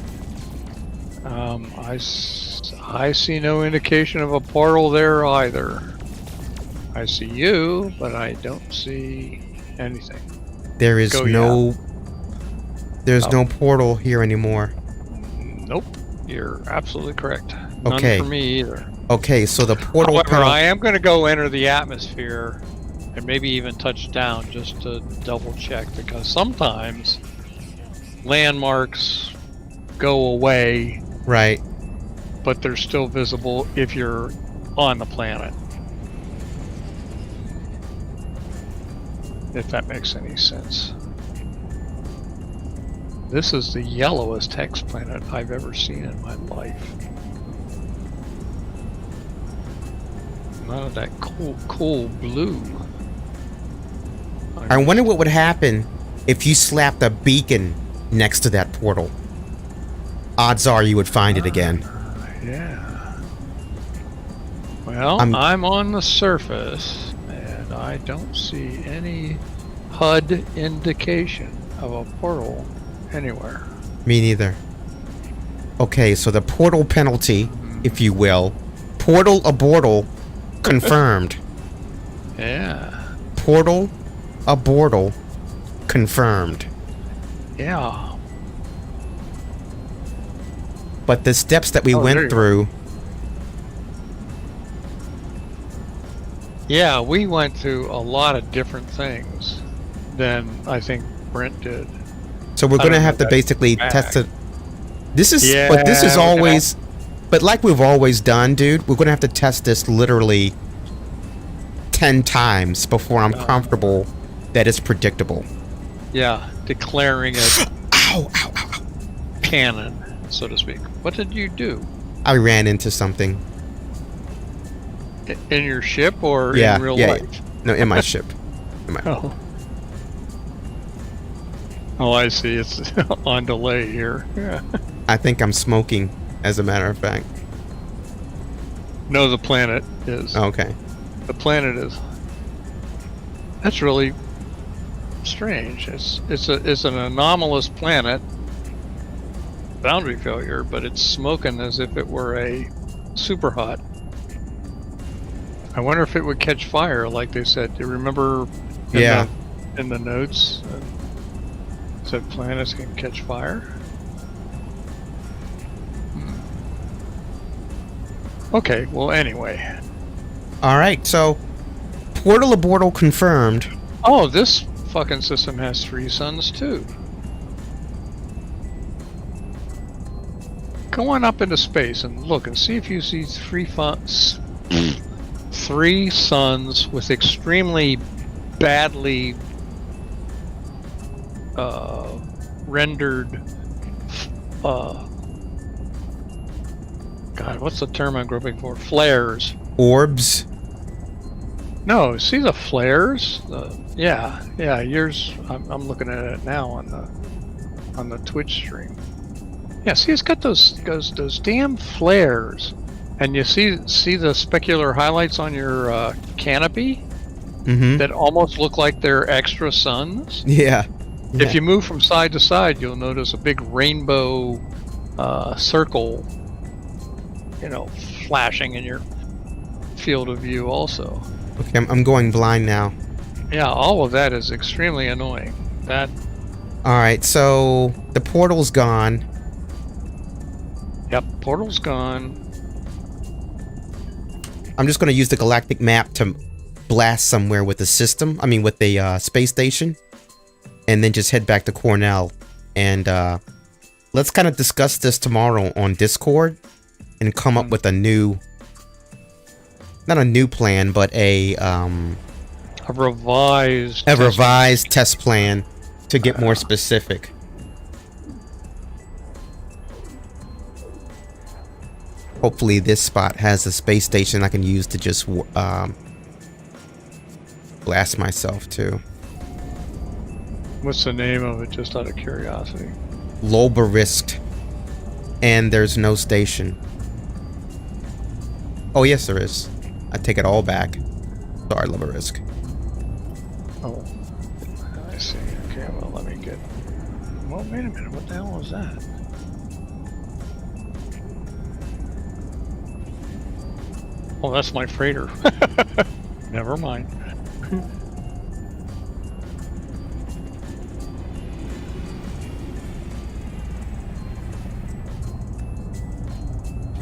I see no indication of a portal there either. I see you, but I don't see anything. There is Go, no. There's Oh. no portal here anymore. Nope, you're absolutely correct. None Okay. for me either. Okay, so the portal. However, panel- I am going to go enter the atmosphere and maybe even touch down just to double check, because sometimes landmarks go away, Right. but they're still visible if you're on the planet. If that makes any sense. This is the yellowest hex planet I've ever seen in my life. None of that cool blue. I wonder what would happen if you slapped a beacon next to that portal. Odds are you would find it again. Yeah. Well, I'm on the surface, and I don't see any HUD indication of a portal anywhere. Me neither. Okay, so the portal penalty, if you will. Portal abortal confirmed. Yeah. Portal abortal confirmed. Yeah. But the steps that we there you went through... Yeah, we went through a lot of different things than I think Brent did. So we're going to have to basically test it. This is, but this is always, but like we've always done, dude, we're going to have to test this literally 10 times before I'm comfortable that it's predictable. Yeah, declaring it Ow, ow, ow, ow. canon, so to speak. What did you do? I ran into something. In your ship or Yeah, in real yeah, life? No, in my ship. Oh. Oh, I see. It's on delay here. Yeah. I think I'm smoking, as a matter of fact. No, the planet is. Okay. The planet is. That's really strange. It's an anomalous planet. Boundary failure, but it's smoking as if it were a super hot. I wonder if it would catch fire, like they said. Do you remember? In the notes, it said planets can catch fire. Okay. Well, anyway. All right. So, portal abortal confirmed. Oh, this fucking system has 3 suns too. Go on up into space and look and see if you see 3 suns with extremely badly rendered God, what's the term I'm groping for? Flares. Orbs. No, see the flares? Yeah, yours. I'm looking at it now on the Twitch stream. Yeah, see, it's got those damn flares, and you see the specular highlights on your canopy that almost look like they're extra suns. Yeah. If you move from side to side, you'll notice a big rainbow circle, flashing in your field of view also. Okay, I'm going blind now. Yeah, all of that is extremely annoying. All right, so the portal's gone. Yep, portal's gone. I'm just going to use the galactic map to blast somewhere with the system. I mean, with the space station. And then just head back to Cornell. And let's kind of discuss this tomorrow on Discord. And come up with a new... Not a new plan, but a revised... A revised test plan to get more specific. Hopefully this spot has a space station I can use to just blast myself to. What's the name of it, just out of curiosity? Loberisk. And there's no station. Oh, yes, there is. I take it all back. Sorry, Loberisk. Oh, I see. Okay, well, let me get... Well, wait a minute. What the hell was that? Oh, that's my freighter. Never mind.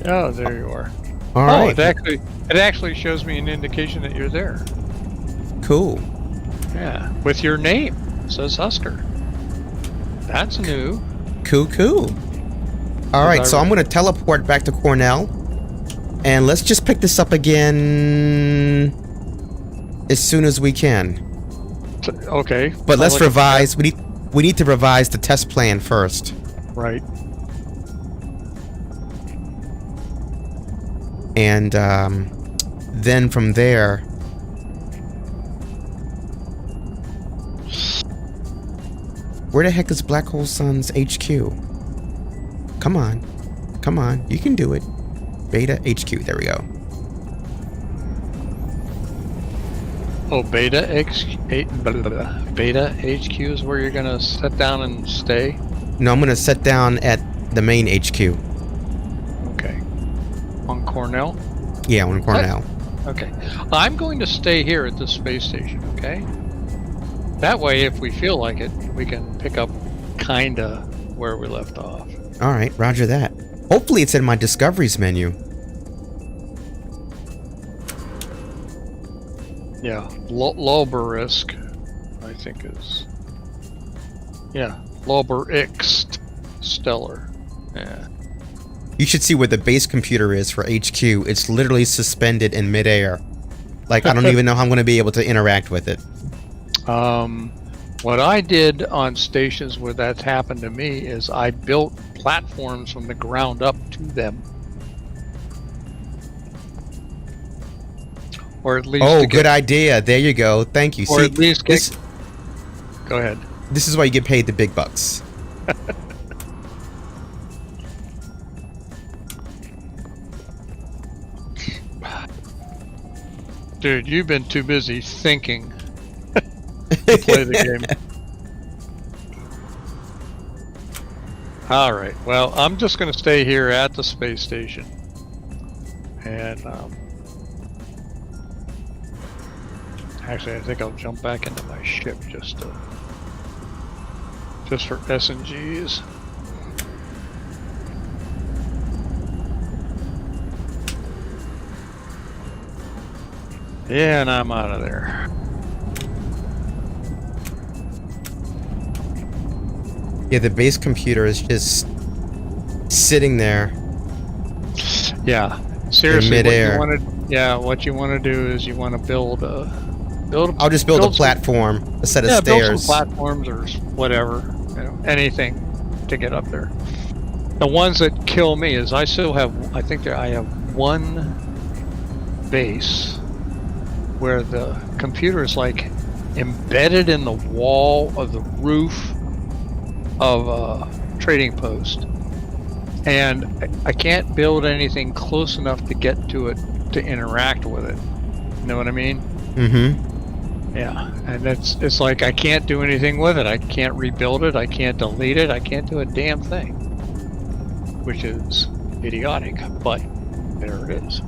Oh, there you are. All right. It actually shows me an indication that you're there. Cool. Yeah, with your name. It says Husker. That's new. Cool. All right, so I'm going to teleport back to Cornell. And let's just pick this up again as soon as we can. Okay. But let's revise. We need to revise the test plan first. Right. And then from there... Where the heck is Black Hole Sun's HQ? Come on. Come on. You can do it. Beta HQ. There we go. Oh, Beta HQ is where you're gonna sit down and stay? No, I'm going to sit down at the main HQ. Okay. On Cornell? Yeah, on Cornell. Okay. I'm going to stay here at the space station, okay? That way, if we feel like it, we can pick up kinda where we left off. All right, roger that. Hopefully it's in my discoveries menu. Yeah. Loberisk, I think is... Yeah. Loberixt Stellar. Yeah. You should see where the base computer is for HQ. It's literally suspended in midair. Like, I don't even know how I'm going to be able to interact with it. What I did on stations where that's happened to me is I built platforms from the ground up to them. Or at least... Oh, good idea. There you go. Thank you. Or See, at least this, Go ahead. this is why you get paid the big bucks. Dude, you've been too busy thinking to play the game. Alright, well, I'm just going to stay here at the space station. And, actually, I think I'll jump back into my ship just for S&Gs. Yeah, and I'm out of there. Yeah, the base computer is just sitting there. Yeah, seriously, midair. what you want to do is you want to build a I'll just build a some- platform, a set of yeah, build stairs. some platforms or whatever, anything to get up there. The ones that kill me is I have one base where the computer is like embedded in the wall of the roof of a trading post, and I can't build anything close enough to get to it to interact with it. You know what I mean? Mm-hmm. Yeah, and it's like I can't do anything with it. I can't rebuild it. I can't delete it. I can't do a damn thing, which is idiotic, but there it is.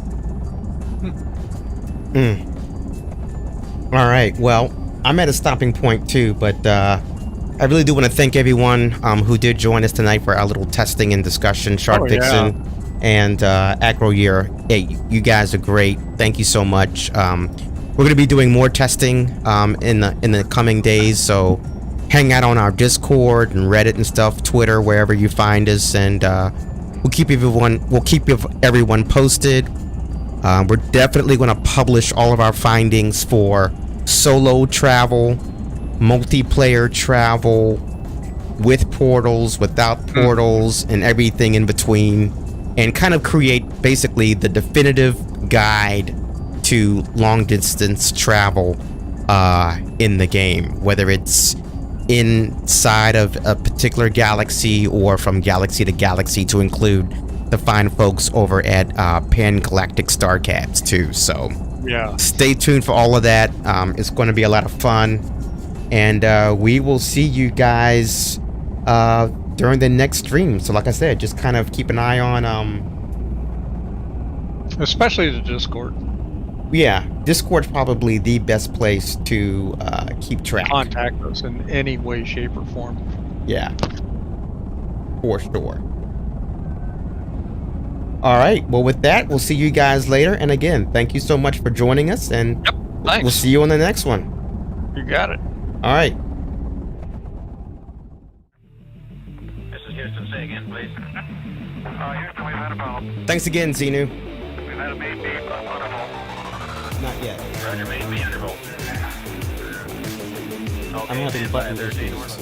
All right. Well, I'm at a stopping point too, but I really do want to thank everyone who did join us tonight for our little testing and discussion. Shark Vixen and Acro Year. Hey, you guys are great. Thank you so much. We're going to be doing more testing in the coming days, so hang out on our Discord and Reddit and stuff, Twitter, wherever you find us, and we'll keep everyone posted. We're definitely going to publish all of our findings for solo travel, multiplayer travel, with portals, without portals, and everything in between, and kind of create basically the definitive guide to long distance travel in the game, whether it's inside of a particular galaxy or from galaxy to galaxy, to include the fine folks over at Pan Galactic Starcabs too. So Yeah. stay tuned for all of that. It's going to be a lot of fun, and we will see you guys during the next stream. So like I said, just kind of keep an eye on Especially the Discord. yeah, Discord's probably the best place to keep track. Contact us in any way, shape, or form. Yeah, for sure. All right, well, with that, we'll see you guys later, and again, thank you so much for joining us, and Thanks. we'll see you on the next one. You got it. All right. This is Houston. Say again, please. Houston, we've had a problem. Thanks again, Xenu. We've had a main beam on a volt. Not yet. Roger, main beam under volt. Okay, I'm having stand by button there, issues. North.